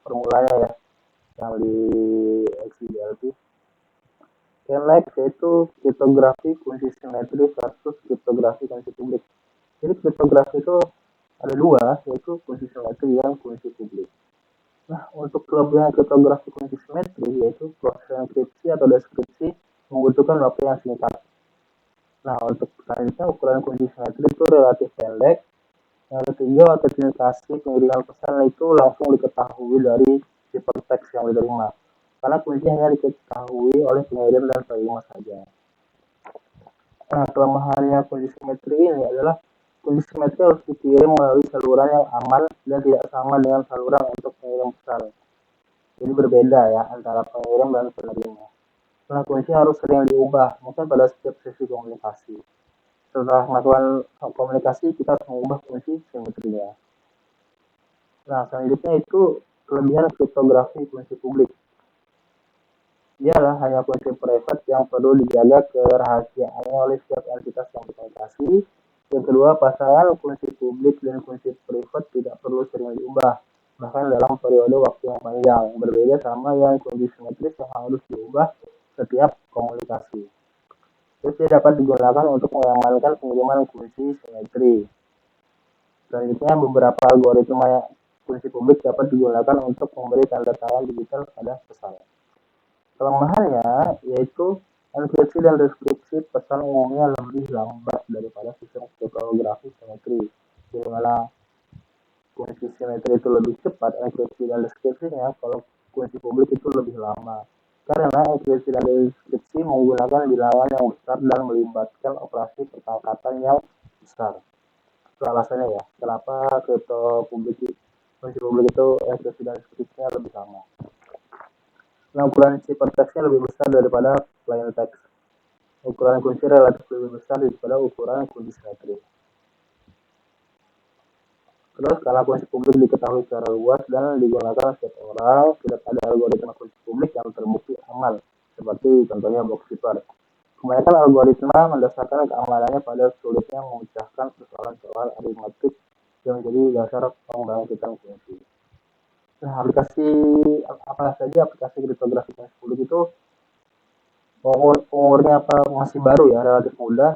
formulanya ya yang di XDLP. Yang next yaitu kriptografi kunci simetri versus kriptografi kunci publik. Jadi kriptografi itu ada dua, yaitu kunci simetri dan kunci publik. Nah, untuk kelebihan kriptografi kunci simetri yaitu proses enkripsi atau deskripsi membutuhkan waktu yang singkat. Nah, untuk selanjutnya ukuran kunci simetri itu relatif pendek. Yang ketiga, autentikasi pengiriman pesan itu langsung diketahui dari hiperteks yang diterima, karena kunci hanya diketahui oleh pengirim dan penerima saja. Nah, kelemahannya kunci simetri ini adalah kunci simetri harus dikirim melalui saluran yang aman dan tidak sama dengan saluran untuk pengirim pesan. Jadi berbeda ya antara pengirim dan penerima. Nah, kunci harus sering diubah, mungkin pada setiap sesi komunikasi. Setelah melakukan komunikasi, kita harus mengubah kunci simetrinya. Nah, selanjutnya itu kelebihan kriptografi kunci publik. Dialah hanya kunci private yang perlu dijaga kerahasiaannya oleh setiap entitas yang berkomunikasi. Yang kedua, pasangan kunci publik dan kunci private tidak perlu sering diubah, bahkan dalam periode waktu yang panjang, berbeda sama yang kunci simetris yang harus diubah setiap komunikasi. Terus dia dapat digunakan untuk mengamankan pengiriman kunci simetri. Selanjutnya, beberapa algoritma kunci publik dapat digunakan untuk memberi tanda tangan digital pada pesan. Kelemahannya yaitu enkripsi dan deskripsi pesan umumnya lebih lambat daripada sistem kriptografi simetri, di mana kunci simetri itu lebih cepat enkripsi dan deskripsinya, kalau kunci publik itu lebih lama. Karena enkripsi dan deskripsi menggunakan bilangan yang besar dan melibatkan operasi perangkatan yang besar. Itu alasannya ya, kenapa kunci publik itu enkripsi dan deskripsinya lebih lama. Nah, ukuran ciphertextnya lebih besar daripada plain text. Ukuran kunci relatif lebih besar daripada ukuran kunci simetri. Terus karena kunci publik diketahui secara luas dan digunakan setiap orang, tidak ada algoritma kunci publik yang terbukti aman, seperti contohnya box cipher. Kebanyakan algoritma mendasarkan keamanannya pada sulitnya memecahkan persoalan-soal aritmatik yang menjadi dasar pembangkitan kunci. Nah, aplikasi apa saja aplikasi kriptografi kunci publik itu umurnya masih baru ya, relatif mudah.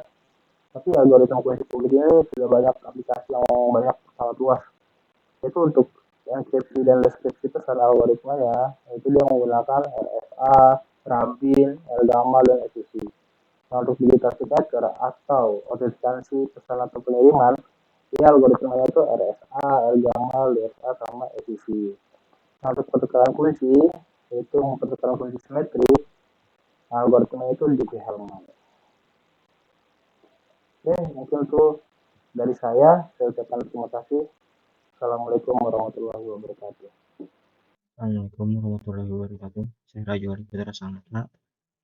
Tapi algoritma kunci publik ini sudah banyak aplikasi yang banyak sangat luas. Itu untuk enkripsi dan deskripsi pesan algoritmanya, itu dia menggunakan RSA, Rabin, Elgamal, dan SEC. Nah, untuk digital signature atau autentikansi pesan atau pengiriman, ini algoritmanya itu RSA, Elgamal, DSA, sama SEC. Nah, untuk pertukaran kunci, yaitu pertukaran kunci simetri, algoritmanya itu Diffie-Hellman. Oke, mungkin itu dari saya ucapkan terima kasih. Assalamualaikum warahmatullahi wabarakatuh. Assalamualaikum warahmatullahi wabarakatuh. Saya Rajo Ari Putra Sangatna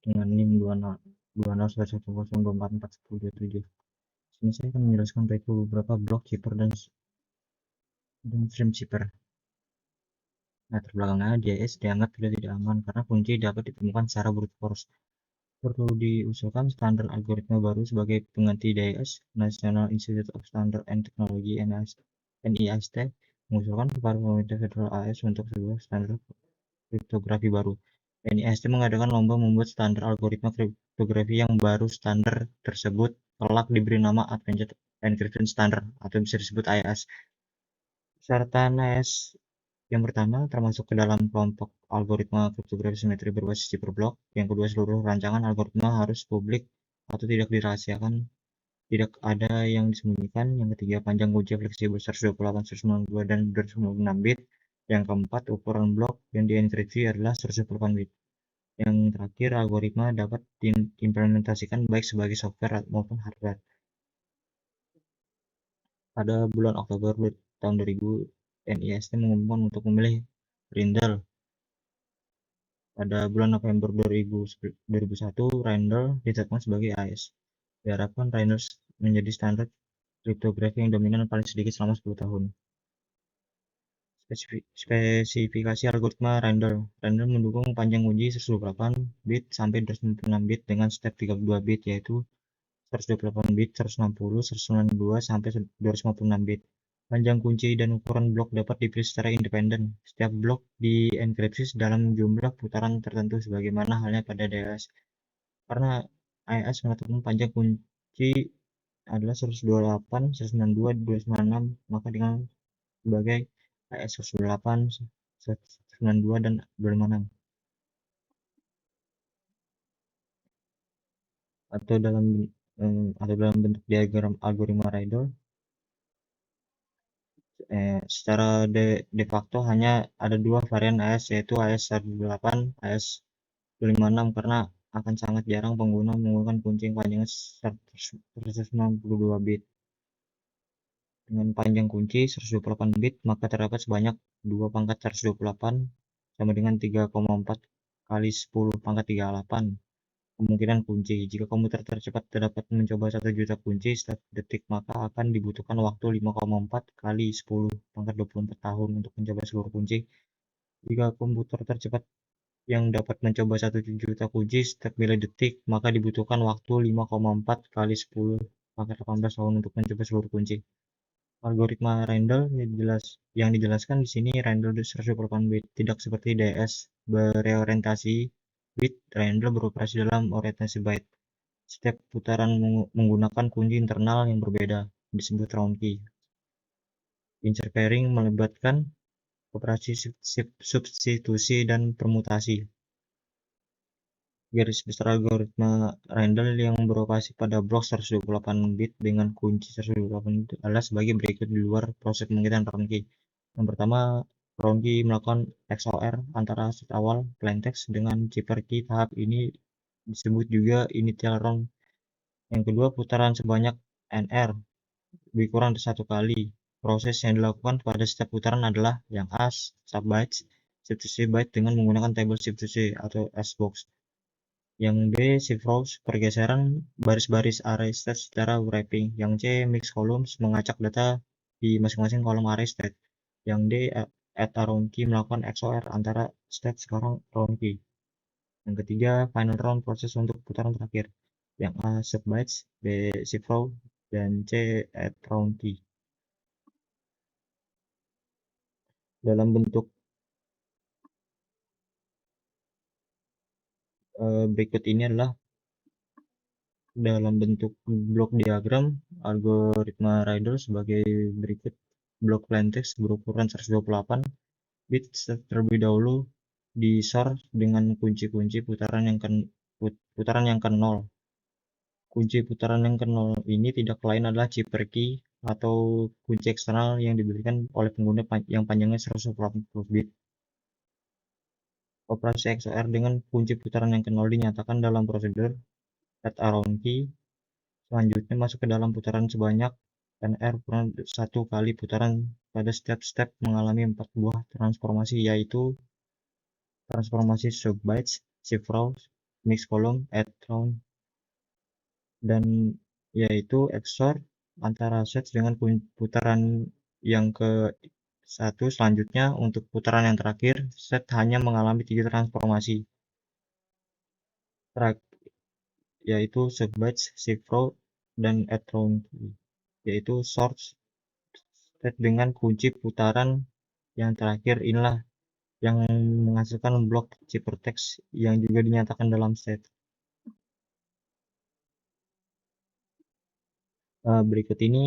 dengan NIM 20.110244107. Sini saya akan menjelaskan baik beberapa blok cipher dan frame cipher. Nah, terbelakangnya DIS dianggap tidak aman karena kunci dapat ditemukan secara brute force. Perlu diusulkan standar algoritma baru sebagai pengganti DIS. National Institute of Standards and Technology (NIST) mengusulkan kepada pemerintah federal AS untuk sebuah standar kriptografi baru. NIST mengadakan lomba membuat standar algoritma kriptografi yang baru. Standar tersebut kelak diberi nama Advanced Encryption Standard atau bisa disebut AES. Serta NIST yang pertama termasuk ke dalam kelompok algoritma kriptografi simetri berbasis cipher block. Yang kedua, seluruh rancangan algoritma harus publik atau tidak dirahasiakan, tidak ada yang disembunyikan. Yang ketiga, panjang kunci fleksibel 128, 192, dan 256 bit. Yang keempat, ukuran blok yang dienkripsi adalah 128 bit. Yang terakhir, algoritma dapat diimplementasikan baik sebagai software maupun hardware. Pada bulan Oktober tahun 2000, NIST mengumumkan untuk memilih Rindle. Pada bulan November 2001, Rindle ditetapkan sebagai AES. Diharapkan Rindle menjadi standar kriptografi yang dominan paling sedikit selama 10 tahun. Spesifikasi algoritma Rindle. Rindle mendukung panjang kunci 128 bit sampai 256 bit dengan step 32 bit, yaitu 128 bit, 160, 192, sampai 256 bit. Panjang kunci dan ukuran blok dapat dipilih secara independen. Setiap blok dienkripsi dalam jumlah putaran tertentu sebagaimana halnya pada DIS. Karena AES menetapkan panjang kunci adalah 128, 192, 256, maka dengan sebagai AES 128, 192, dan 256. Atau dalam bentuk diagram algoritma Rindle. Secara de facto hanya ada dua varian AES, yaitu AES 128, AES 256, karena akan sangat jarang pengguna menggunakan kunci yang panjangnya 192 bit. Dengan panjang kunci 128 bit, maka terdapat sebanyak 2 pangkat 128 sama dengan 3,4 kali 10 pangkat 38 kemungkinan kunci. Jika komputer tercepat dapat mencoba 1 juta kunci setiap detik, maka akan dibutuhkan waktu 5,4 kali 10 pangkat 24 tahun untuk mencoba seluruh kunci. Jika komputer tercepat yang dapat mencoba 1 juta kunci setiap milidetik, maka dibutuhkan waktu 5,4 kali 10 pangkat 18 tahun untuk mencoba seluruh kunci. Algoritma Rindle yang dijelaskan di sini Rindle 128 bit, tidak seperti DIS berorientasi bit. Rindle beroperasi dalam orientasi byte. Setiap putaran menggunakan kunci internal yang berbeda, disebut round key. Insert pairing melibatkan operasi substitusi dan permutasi. Garis besar algoritma Rindle yang beroperasi pada blok 128 bit dengan kunci 128 bit adalah sebagai berikut di luar proses pemungkitan round key. Yang pertama, Ronki melakukan XOR antara set awal plaintext dengan cipher key. Tahap ini disebut juga initial round. Yang kedua, putaran sebanyak NR lebih kurang dari 1 kali. Proses yang dilakukan pada setiap putaran adalah yang A, subbytes, shift-to-C byte dengan menggunakan table shift-to-C atau S-box. Yang B, shift rows, pergeseran baris-baris array state secara wrapping. Yang C, mix columns, mengacak data di masing-masing kolom array state. Yang D, add a round key, melakukan XOR antara state sekarang round key. Yang ketiga, final round, proses untuk putaran terakhir. Yang A, subbytes, B, shift row, dan C, add round key. Dalam bentuk berikut ini adalah dalam bentuk blok diagram algoritma Riddle sebagai berikut. Blok plaintext berukuran 128 bit terlebih dahulu di-sort dengan kunci-kunci putaran yang ke 0. Kunci putaran yang ke 0 ini tidak lain adalah cipher key atau kunci eksternal yang diberikan oleh pengguna yang panjangnya 180 bit. Operasi XOR dengan kunci putaran yang ke 0 dinyatakan dalam prosedur add a round key. Selanjutnya masuk ke dalam putaran sebanyak NR kurang 1 kali putaran. Pada setiap step mengalami 4 buah transformasi, yaitu transformasi subbytes, shift rows, mix column, add round, dan yaitu XOR antara set dengan putaran yang ke 1. Selanjutnya untuk putaran yang terakhir, set hanya mengalami 3 transformasi, yaitu subbytes, shift row, dan add round, yaitu sort set dengan kunci putaran yang terakhir. Inilah yang menghasilkan blok ciphertext yang juga dinyatakan dalam set. Berikut ini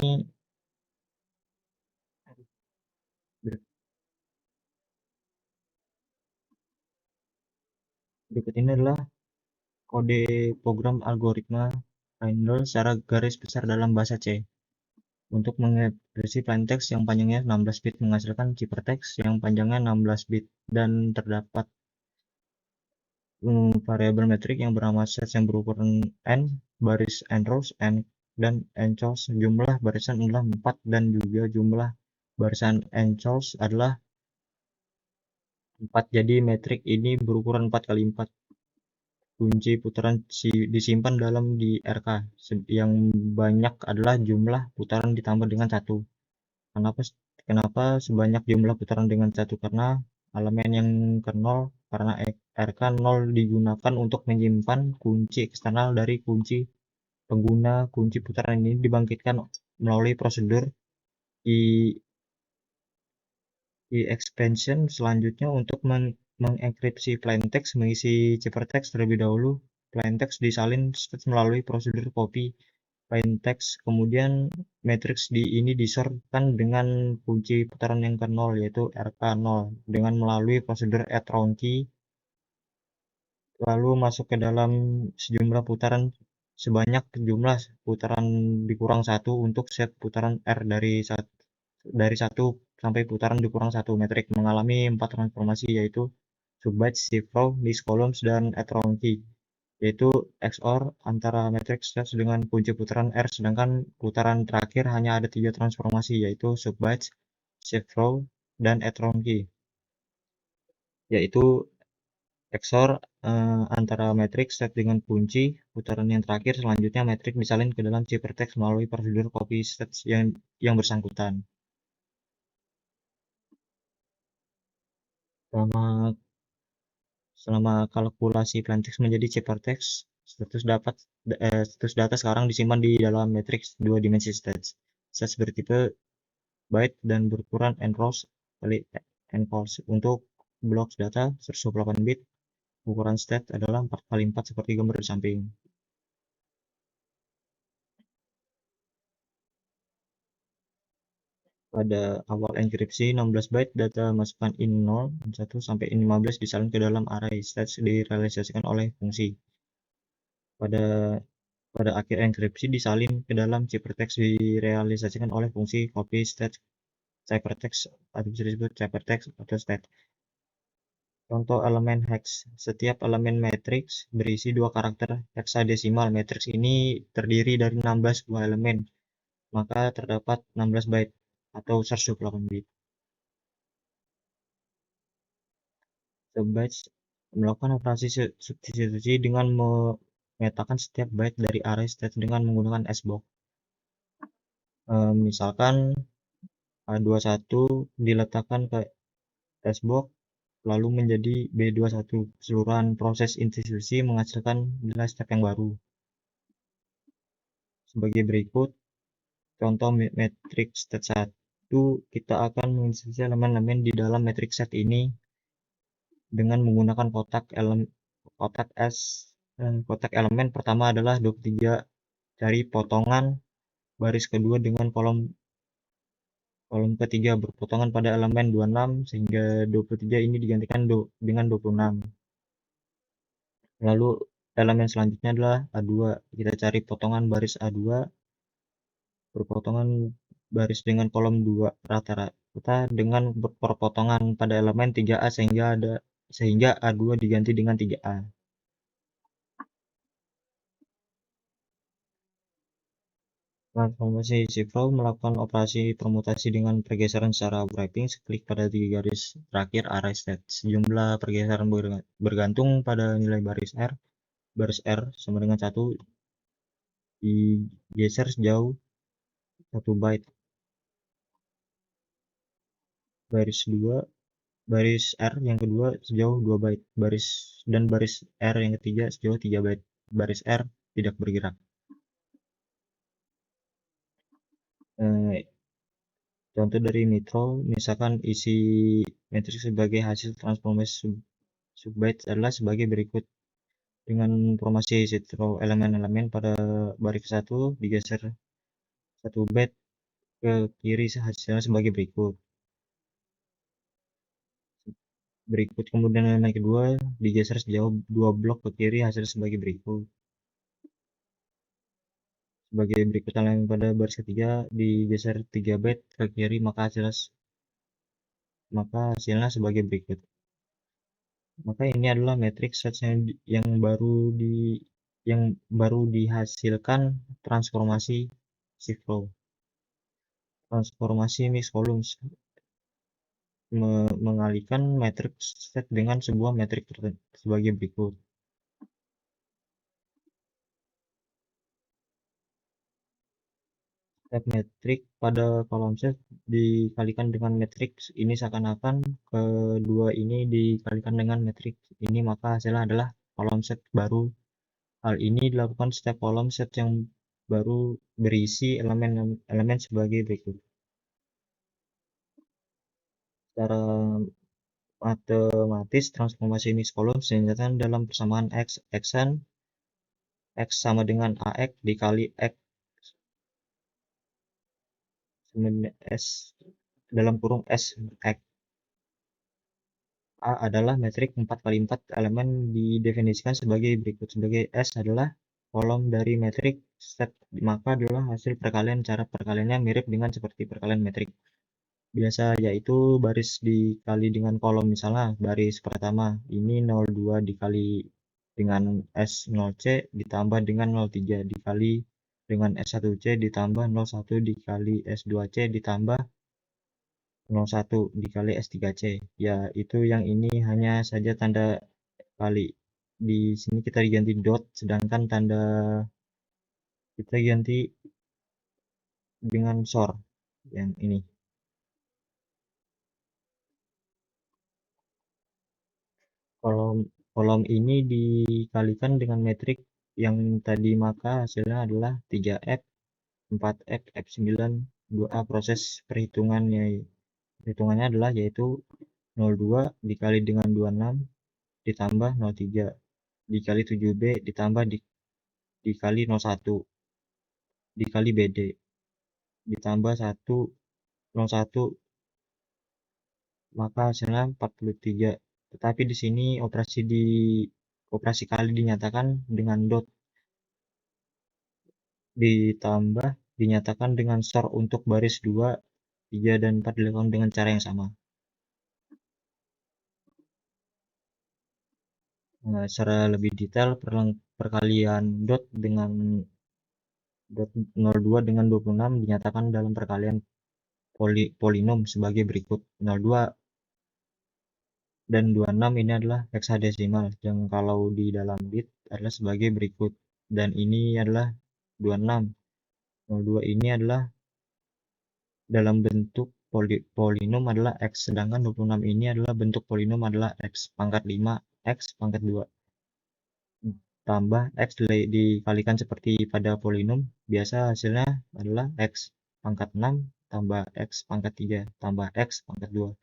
adalah kode program algoritma Riddle secara garis besar dalam bahasa C. Untuk mengekspresi plaintext yang panjangnya 16 bit menghasilkan ciphertext yang panjangnya 16 bit, dan terdapat variabel metrik yang bernama set yang berukuran n, baris n rows, dan n chows. Jumlah barisan adalah 4 dan juga jumlah barisan n chows adalah 4. Jadi metrik ini berukuran 4 kali 4. Kunci putaran disimpan dalam di RK. Yang banyak adalah jumlah putaran ditambah dengan 1. Kenapa sebanyak jumlah putaran dengan 1? Karena elemen yang ke 0, karena RK 0 digunakan untuk menyimpan kunci eksternal dari kunci pengguna. Kunci putaran ini dibangkitkan melalui prosedur expansion. Selanjutnya untuk mengenkripsi plaintext, mengisi ciphertext terlebih dahulu. Plaintext disalin melalui prosedur copy plaintext, kemudian matriks ini disortkan dengan kunci putaran yang ke 0, yaitu RK0, dengan melalui prosedur add round key, lalu masuk ke dalam sejumlah putaran sebanyak jumlah putaran dikurang 1 untuk set putaran R dari 1 sampai putaran dikurang 1. Metrik mengalami 4 transformasi, yaitu subbytes, shift row, mix columns, dan add round key, yaitu XOR antara matriks set dengan kunci putaran R. Sedangkan putaran terakhir hanya ada 3 transformasi, yaitu subbytes, shift row, dan add round key, yaitu XOR antara matriks set dengan kunci putaran yang terakhir. Selanjutnya metrik disalin ke dalam ciphertext melalui prosedur copy stats yang bersangkutan. Selama kalkulasi plaintext menjadi ciphertext, status data sekarang disimpan di dalam matriks 2 dimensi stats. Stats bertipe byte dan berukuran n rows kali n calls. Untuk blok data 128 bit, ukuran stat adalah 4 kali 4 seperti gambar di samping. Pada awal enkripsi 16 byte, data masukan in 0, in 1, sampai in 15 disalin ke dalam array stats direalisasikan oleh fungsi. Pada akhir enkripsi disalin ke dalam ciphertext direalisasikan oleh fungsi copy stats ciphertext atau bisa disebut ciphertext atau state. Contoh elemen hex. Setiap elemen matriks berisi 2 karakter heksadesimal. Matriks ini terdiri dari 16 buah elemen, maka terdapat 16 byte atau 128 bit. Subbytes melakukan operasi substitusi dengan memetakan setiap byte dari array state dengan menggunakan sbox. Misalkan A21 diletakkan ke sbox lalu menjadi B21. Keseluruhan proses institusi menghasilkan nilai step yang baru. Sebagai berikut, contoh matriks state 1, kita akan menginstitusi elemen-elemen di dalam matriks set ini dengan menggunakan kotak elemen pertama adalah 23 dari potongan baris kedua dengan kolom ketiga berpotongan pada elemen 26 sehingga 23 ini digantikan dengan 26. Lalu elemen selanjutnya adalah A2. Kita cari potongan baris A2 berpotongan baris dengan kolom 2 rata-rata dengan perpotongan pada elemen 3A sehingga A2 diganti dengan 3A. Transformasi shift-row melakukan operasi permutasi dengan pergeseran secara wrapping. Klik pada 3 garis terakhir array state. Jumlah pergeseran bergantung pada nilai baris R. Baris R sama dengan 1 digeser sejauh 1 byte. Baris R yang kedua sejauh 2 byte. Baris R yang ketiga sejauh 3 byte. Baris R tidak bergerak. Contoh dari Mitro, misalkan isi matriks sebagai hasil transformasi subbyte adalah sebagai berikut. Dengan formasi shift-row elemen-elemen pada baris 1 digeser 1 byte ke kiri hasilnya sebagai berikut. Kemudian elemen kedua digeser sejauh 2 blok ke kiri hasil sebagai berikut. Sebagai berikut elemen pada baris ketiga digeser 3 byte ke kiri maka hasilnya sebagai berikut. Maka ini adalah matriks set yang baru dihasilkan transformasi shift-row. Transformasi mixed columns mengalihkan matriks set dengan sebuah matriks sebagai berikut. Step metrik pada kolom set dikalikan dengan matriks ini seakan-akan kedua ini dikalikan dengan matriks ini maka hasilnya adalah kolom set baru. Hal ini dilakukan setiap kolom set yang baru berisi elemen sebagai berikut. Secara matematis transformasi mixed columns dinyatakan dalam persamaan X sama dengan AX dikali X S dalam kurung S X. A adalah metrik 4x4 elemen didefinisikan sebagai berikut. Sebagai S adalah kolom dari metrik set, maka adalah hasil perkalian. Cara perkaliannya mirip dengan seperti perkalian metrik biasa, yaitu baris dikali dengan kolom. Misalnya baris pertama ini 02 dikali dengan S0C ditambah dengan 03 dikali dengan S1C ditambah 01 dikali S2C ditambah 01 dikali S3C. Ya, itu yang ini hanya saja tanda kali. Di sini kita diganti dot, sedangkan tanda kita ganti dengan SOR yang ini. Kolom ini dikalikan dengan metrik yang tadi maka hasilnya adalah 3F, 4F, F9, 2A. Proses perhitungannya adalah yaitu 02 dikali dengan 26 ditambah 03 dikali 7B ditambah dikali 01 dikali BD ditambah 01 maka hasilnya 43. Tetapi di sini operasi kali dinyatakan dengan dot ditambah dinyatakan dengan SOR untuk baris 2 3 dan 4 dilakukan dengan cara yang sama. Secara lebih detail, perkalian dot 02 dengan 26 dinyatakan dalam perkalian polinom sebagai berikut. 02 dan 26 ini adalah heksadesimal, yang kalau di dalam bit adalah sebagai berikut. Dan ini adalah 26. 02 ini adalah dalam bentuk polinom adalah x, sedangkan 26 ini adalah bentuk polinom adalah x pangkat 5, x pangkat 2. Tambah x dikalikan seperti pada polinom, biasa hasilnya adalah x pangkat 6 tambah x pangkat 3 tambah x pangkat 2.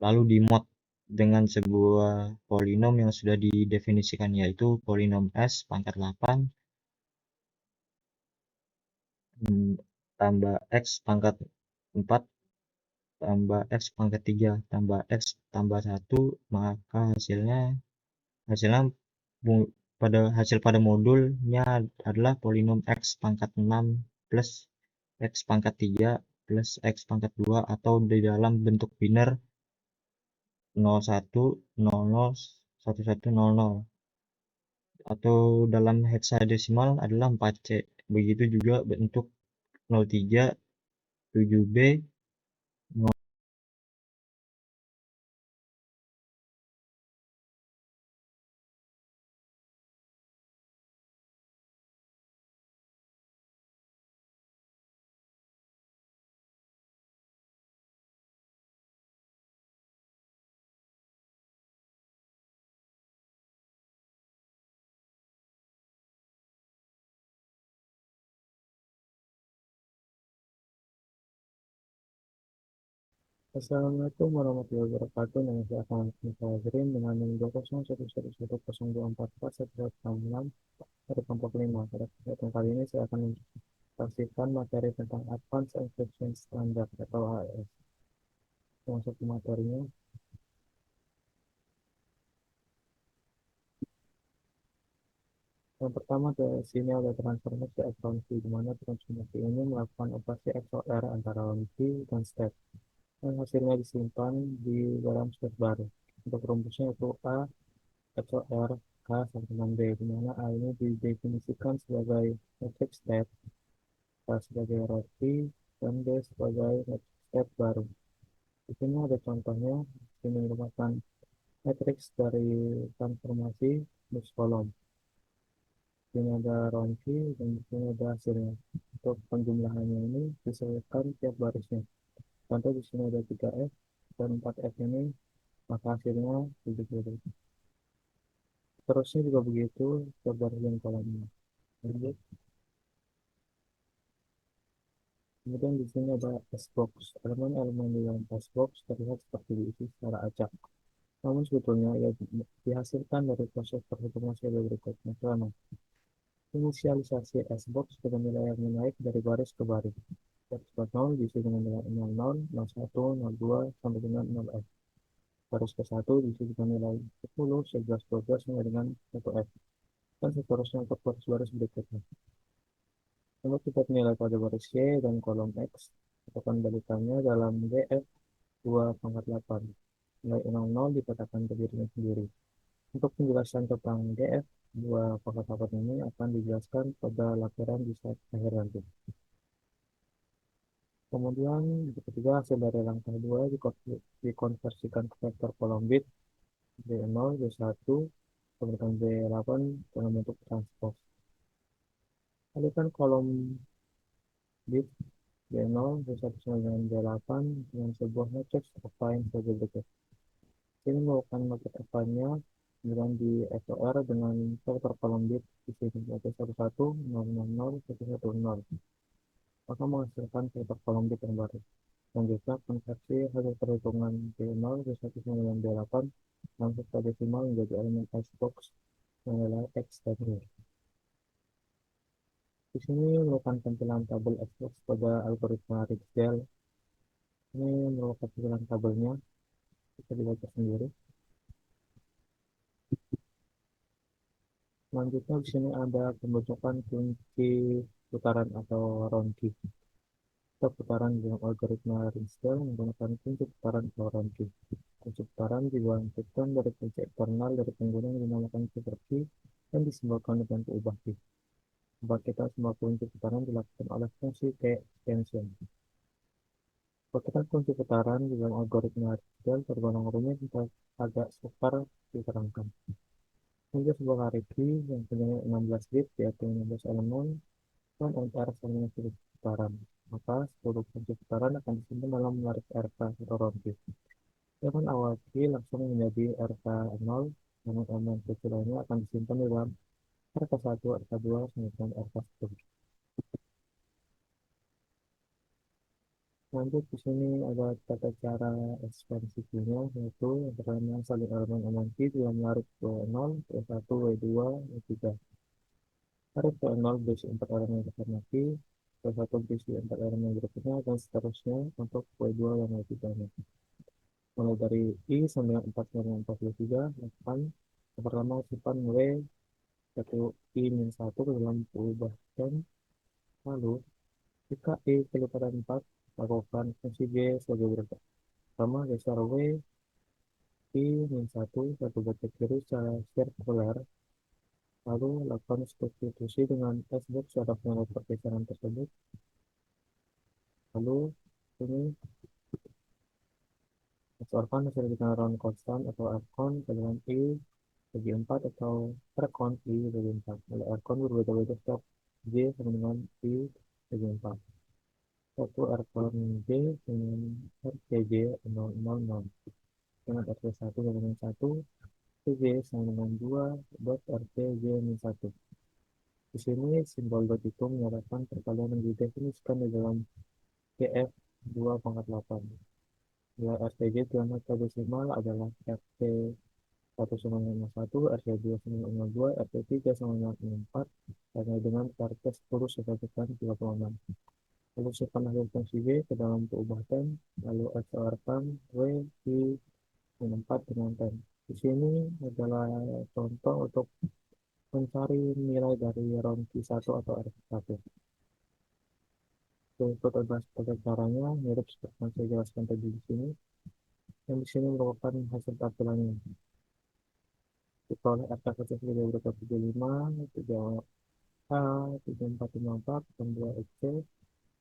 Lalu dimod dengan sebuah polinom yang sudah didefinisikan, yaitu polinom s pangkat 8 tambah x pangkat 4 tambah x pangkat 3 tambah x tambah 1, maka hasil pada modulnya adalah polinom x pangkat 6 plus x pangkat 3 plus x pangkat 2, atau di dalam bentuk biner 01 00 1100, atau dalam heksadesimal adalah 4C. Begitu juga bentuk 03 7B. Assalamualaikum warahmatullahi wabarakatuh. Nama saya Ahmad Mufazirin dengan nomor 2011110244166 dari kelompok 5. Pada kesempatan kali ini saya akan menyaksikan materi tentang Advanced Encryption Standard atau AES. Masuk ke materinya. Yang pertama, di sini ada transformasi XOR, di mana transformasi ini melakukan operasi XOR antara key dan state, dan hasilnya disimpan di dalam state baru. Untuk rumusnya itu A XOR K sama dengan B, di mana A ini didefinisikan sebagai matrix state, K sebagai roti, dan B sebagai matrix state baru. Di sini ada contohnya. Ini merupakan matrix dari transformasi mix kolom. Di sini ada ronki dan di sini ada hasilnya. Untuk penjumlahannya ini disesuaikan tiap barisnya. Contoh di sini ada 3F dan 4F ini, maka hasilnya 70. Terusnya juga begitu tiap baris dan kolomnya. Lanjut. Kemudian di sini ada S-box. Elemen-elemen di dalam S-box terlihat seperti diisi secara acak. Namun sebetulnya ia dihasilkan dari proses perhitungan sebagai berikut. Pertama, inisialisasi S-box dengan nilai yang menaik dari baris ke baris. Baris 0 diisi dengan nilai 00, 01, 02, sampai dengan 0F. Baris ke-1 diisi dengan nilai 10, 11, 12, sampai dengan 1F. Dan seterusnya untuk baris-baris berikutnya. Untuk kita nilai pada baris Y dan kolom X, kita kembalikannya dalam GF 2/8. Nilai 00 dikatakan ke dirinya sendiri. Untuk penjelasan tentang GF 2/8 ini akan dijelaskan pada laporan di slide akhir nanti. Kemudian yang ketiga, hasil dari langkah 2 dikonversikan ke vektor kolom bit B0, B1, kemudian B8 dalam bentuk transpose. Kalikan kolom bit B0, B1 dengan B8 dengan sebuah matrix affine sebagai berikut. Ini merupakan matrix affine-nya, kemudian di XOR dengan vektor kolom bit di sini yaitu 11, 000, 110, maka menghasilkan vektor kolom bit yang baru. Selanjutnya, konversi hasil perhitungan B0, B1 dengan B8 langsung ke desimal menjadi elemen Icebox yang nilai X dan Y. Di sini merupakan tampilan tabel Xbox pada algoritma Ritzel. Ini merupakan tampilan tabelnya, bisa dibaca sendiri. Selanjutnya di sini ada pembentukan kunci putaran atau round key. Setiap putaran dalam algoritma Rinskell menggunakan kunci putaran Lorenzi. Kunci putaran dibangkitkan dari kunci eksternal dari pengguna yang dinamakan keyword key dan disimbolkan dengan peubah key. Pembangkitan semua kunci putaran dilakukan oleh fungsi K-extension. Pembangkitan kunci putaran di dalam algoritma Rinskell tergolong rumit dan agak sukar diterangkan. Untuk sebuah array key yang punya 16 bit yaitu 16 elemen dan NR sama dengan putaran, maka 10 kunci putaran akan disimpan dalam larik RK atau roundtrip. Elemen awal key langsung menjadi RK0, namun elemen kunci lainnya akan disimpan di dalam RK1, RK2, sampai RK10. Lanjut di sini ada tata cara ekspansi key-nya, yaitu yang pertama salin elemen key dalam larik W0, W1, W2, W3. Larik W0 berisi 4 elemen bersama key, W1 berisi 4 elemen berikutnya, dan seterusnya untuk W2 dan W3-nya. Mulai dari I sampai 4 sampai 43, 8. Yang pertama simpan W, yaitu I-1 ke dalam perubahan. Lalu, jika I kelipatan 4, lakukan fungsi G sebagai berikut. Pertama, geser W, I-1, satu batik kiri secara sirkular. Lalu, lakukan substitusi dengan S-box pada pengaruh pergeseran tersebut. Lalu, ini keluarkan hasil getaran konstan atau Rcon ke dalam I bagi 4 atau Rcon I bagi 4. Kalau Rcon berbeda-beda setiap J sama dengan I bagi 4. Satu Rcon J dengan RCJ 000 dengan RC1 sama dengan 1, RCJ sama dengan 2 dot RCJ min 1. Di sini simbol dot itu menyatakan perkalian yang didefinisikan di dalam TF 2/8. Nilai RCJ dalam angka desimal adalah RC 1 sama dengan 1, RC2 sama dengan 2, RC3 sama dengan 4, sama dengan RC 10 sebagai 36. Lalu simpan hasil fungsi B ke dalam peubahkan, lalu XOR-kan W di 4 dengan 10. Di sini adalah contoh untuk mencari nilai dari round Q1 atau R1. Untuk pada caranya mirip seperti yang saya jelaskan tadi di sini. Yang di sini merupakan hasil tampilannya. Kita oleh RK1 sebagai berikut 75, 3A, 3454, 2 XC,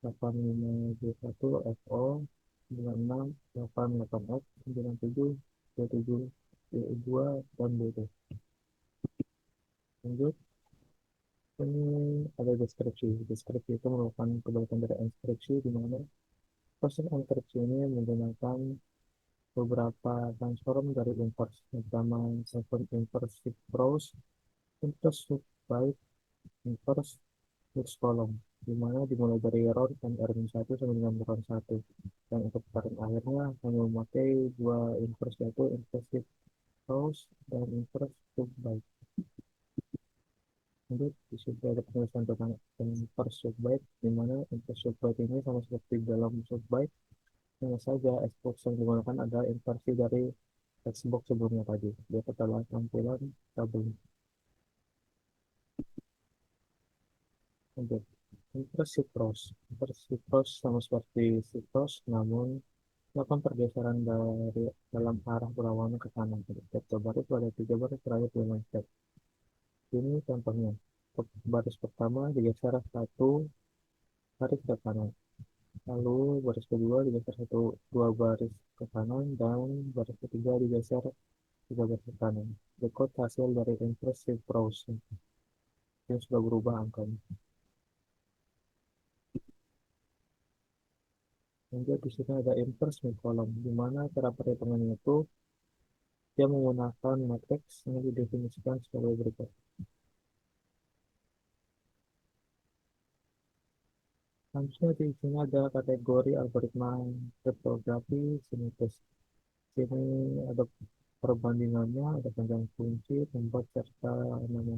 8521, FO, 96, 88F, 97, 27, 2, dan B2. Lanjut, ini ada deskripsi. Deskripsi itu merupakan kebalikan dari inskripsi, di mana proses inskripsi ini menggunakan beberapa transform dari inverse. Pertama, inverse shift rows, inverse shift byte, inverse shift column, di mana dimulai dari round R-1 sampai dengan round 1. Dan untuk paling akhirnya hanya memakai dua inverse, yaitu inverse shift rows dan inverse shift byte. Lanjut, di sini ada penjelasan tentang inverse shift byte, di mana inverse shift byte ini sama seperti dalam shift byte, hanya saja Xbox yang digunakan adalah inversi dari Xbox sebelumnya tadi. Dia adalah tampilan tabel. Lanjut, inverse shift rows. Inverse shift rows sama seperti shift rows, namun melakukan pergeseran dari dalam arah berlawanan ke kanan. Setiap baris ada 3 baris terakhir dengan step. Ini contohnya. Untuk baris pertama digeser 1 baris ke kanan. Lalu baris kedua digeser 2 baris ke kanan, dan baris ketiga digeser 3 baris ke kanan. Berikut hasil dari inverse shift rows. Ini sudah berubah angkanya. Lanjut, di sini ada inverse mid column, di mana cara perhitungannya itu dia menggunakan matriks yang didefinisikan sebagai berikut. Selanjutnya di sini ada kategori algoritma kriptografi sinutus. Di sini ada perbandingannya, ada panjang kunci, tempat serta nama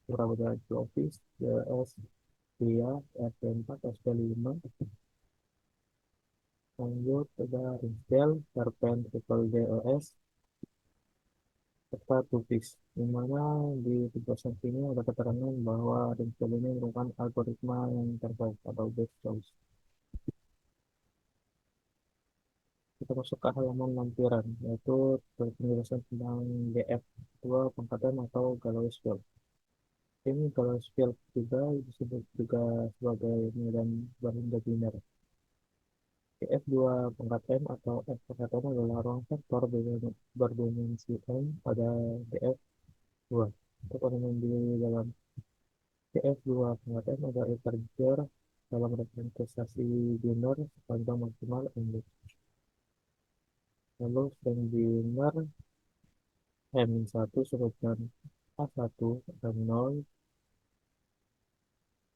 beberapa dari office, JS, dia, SP4, SP5. Lanjut ada Rinskell, Serpent, Triple DOS, serta Tupis, di mana di penjelasan sini ada keterangan bahwa Rinskell ini merupakan algoritma yang terbaik atau best choice. kita masuk ke halaman lampiran, yaitu penjelasan tentang GF2 pangkat M atau Galois field. Ini Galois field juga disebut juga sebagai medan berlimpah biner. GF2 pangkat M atau F pangkat M adalah ruang vektor berdimensi M pada GF2. Untuk elemen di dalam GF2 pangkat M ada integer dalam representasi biner sepanjang maksimal M. Lalu string biner M1 sebutkan A1 dan 0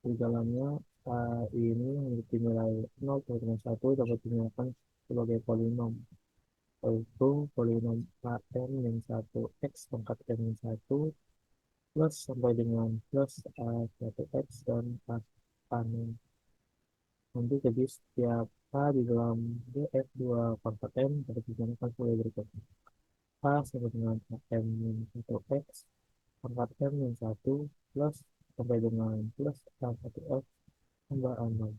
di dalamnya A ini memiliki nilai 0,1 dapat digunakan sebagai polinom, yaitu polinom AM-1 X pangkat M1 plus sampai dengan plus A1X dan A0. Nanti jadi setiap A di dalam GF2 pangkat M dapat digunakan sebagai berikut. A sama dengan AM-1X pangkat M-1 plus sampai dengan plus A1X tambah A0.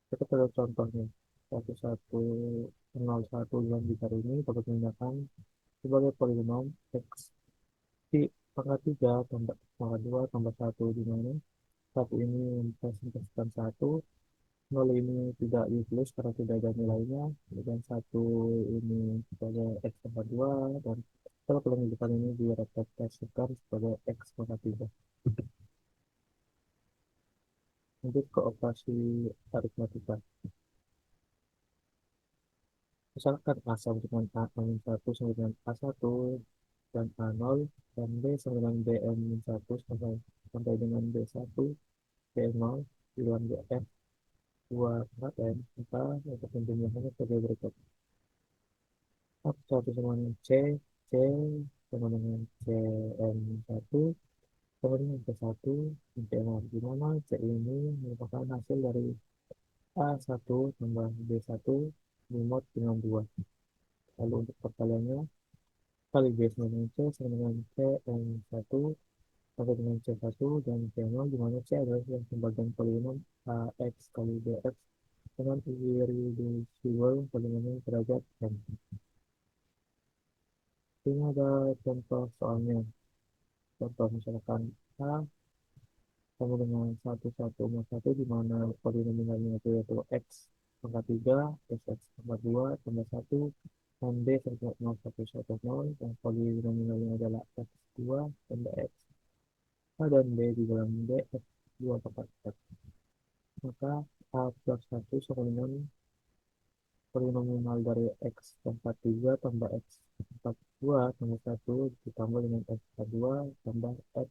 Kita pada contohnya 1101 dalam gitar ini dapat digunakan sebagai polinom X di pangkat 3 tambah pangkat 2 tambah 1, di mana 1 ini mempresentasikan 1, 0 ini tidak ditulis karena tidak ada nilainya, dan 1 ini sebagai X pangkat 2, dan kalau penunjukan ini direpresentasikan sebagai X pangkat 3. Lanjut ke operasi aritmatika. Misalkan A sama dengan A-1 sama dengan A1 dan A0 dan B sama dengan BM-1 sampai dengan B1, B0 di dalam GF2 pangkat M, maka untuk pembentukannya sebagai berikut. A1 sama dengan C, C sama dengan CM1 sama dengan B1, B0, di mana C ini merupakan hasil dari A1 tambah B1 dimod dengan 2. Lalu untuk perkaliannya kali B sama dengan C sama dengan CM1 sampai dengan C1 dan C0, di mana C adalah yang pembagian polinom AX kali BX dengan irreducible polinom derajat M. Ini ada contoh soalnya. Contoh misalkan A sama dengan 1,1 di mana polinominalnya itu yaitu X pangkat 3 plus X pangkat 2 tambah 1 dan B sama 0,110 dan polinominalnya adalah X2 tambah X A dan B di dalam DX2 pangkat 4. Maka A plus 1 sama dengan polinomial dari X pangkat 3 tambah X pangkat 2 tambah 1 ditambah dengan X pangkat 2 tambah X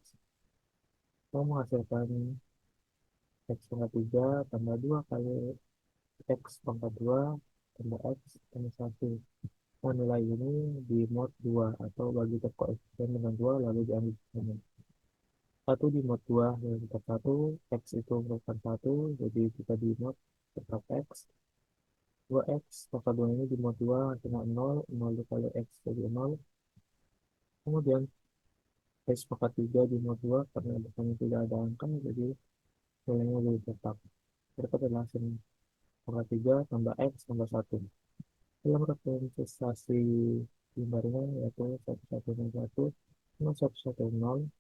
menghasilkan X pangkat 3 tambah 2 kali X pangkat 2 tambah X tambah 1. Nah, nilai ini di mod 2 atau bagi ke koefisien dengan 2 lalu diambil sini. 1 di mod 2 dan tetap 1, X itu merupakan 1, jadi kita di mod tetap X. 2X pangkat 2 ini di mod 2 dengan 0, 0 dikali X jadi 0. Kemudian X pangkat 3 di mod 2 karena depannya tidak ada angka, jadi nilainya jadi tetap. Berikut adalah hasil pangkat 3 tambah X tambah 1. Dalam representasi binarisnya yaitu 1101 dengan 110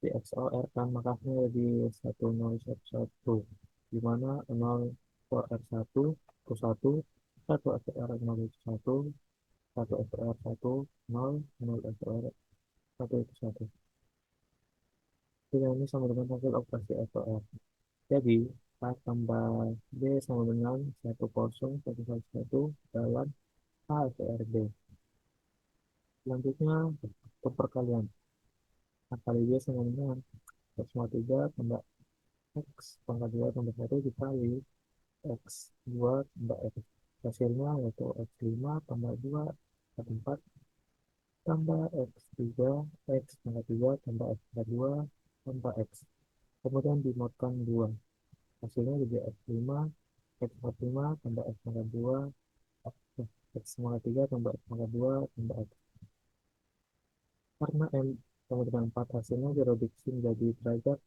di XOR kan maka hasilnya di 1011, di mana 0 XOR 1 itu 1, 1 XOR 0 itu 1, 1 XOR 1 0, 0 XOR 1 itu 1. Jadi ini sama dengan hasil operasi XOR. Jadi A tambah B sama dengan 1011 dalam A XOR B. Selanjutnya untuk perkalian. A kali B sama dengan X pangkat 3 tambah X pangkat 2 tambah 1 dikali X2 tambah X. Hasilnya yaitu X5 tambah 2 tambah 4 tambah X3 X pangkat 3 tambah X pangkat 2 tambah X. Kemudian dimodkan 2. Hasilnya jadi X5 X pangkat 5 tambah X pangkat 2 X pangkat 3 tambah X pangkat 2 tambah X. Karena M sama dengan 4 hasilnya direduksi menjadi derajat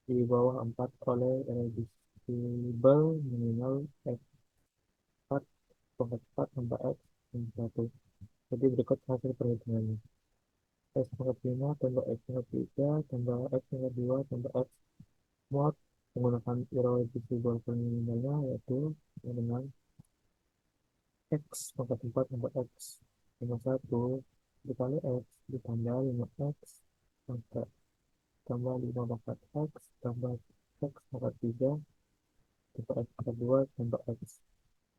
di bawah 4 oleh irreducible minimal X4 pangkat 4 tambah X tambah 1. Jadi berikut hasil perhitungannya. X pangkat 5 tambah X pangkat 3 tambah X pangkat 2 tambah X mod menggunakan irreducible polynomialnya, yaitu dengan X pangkat 4 tambah X tambah 1 dikali X ditambah 5X pangkat tambah 5 pangkat X tambah X pangkat 3 tambah X pangkat 2 tambah X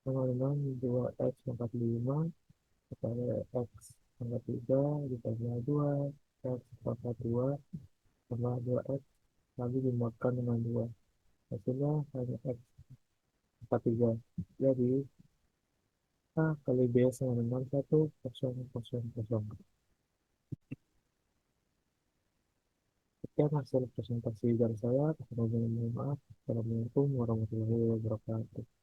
sama dengan 2X pangkat 5 dikali X pangkat 3 ditambah 2 X pangkat 2 tambah 2X lalu dimodkan dengan 2. Hasilnya hanya X pangkat 3. Jadi A kali B sama dengan 1, 0, 0, 0. Sekian hasil presentasi dari saya. Mohon maaf. Assalamualaikum warahmatullahi wabarakatuh.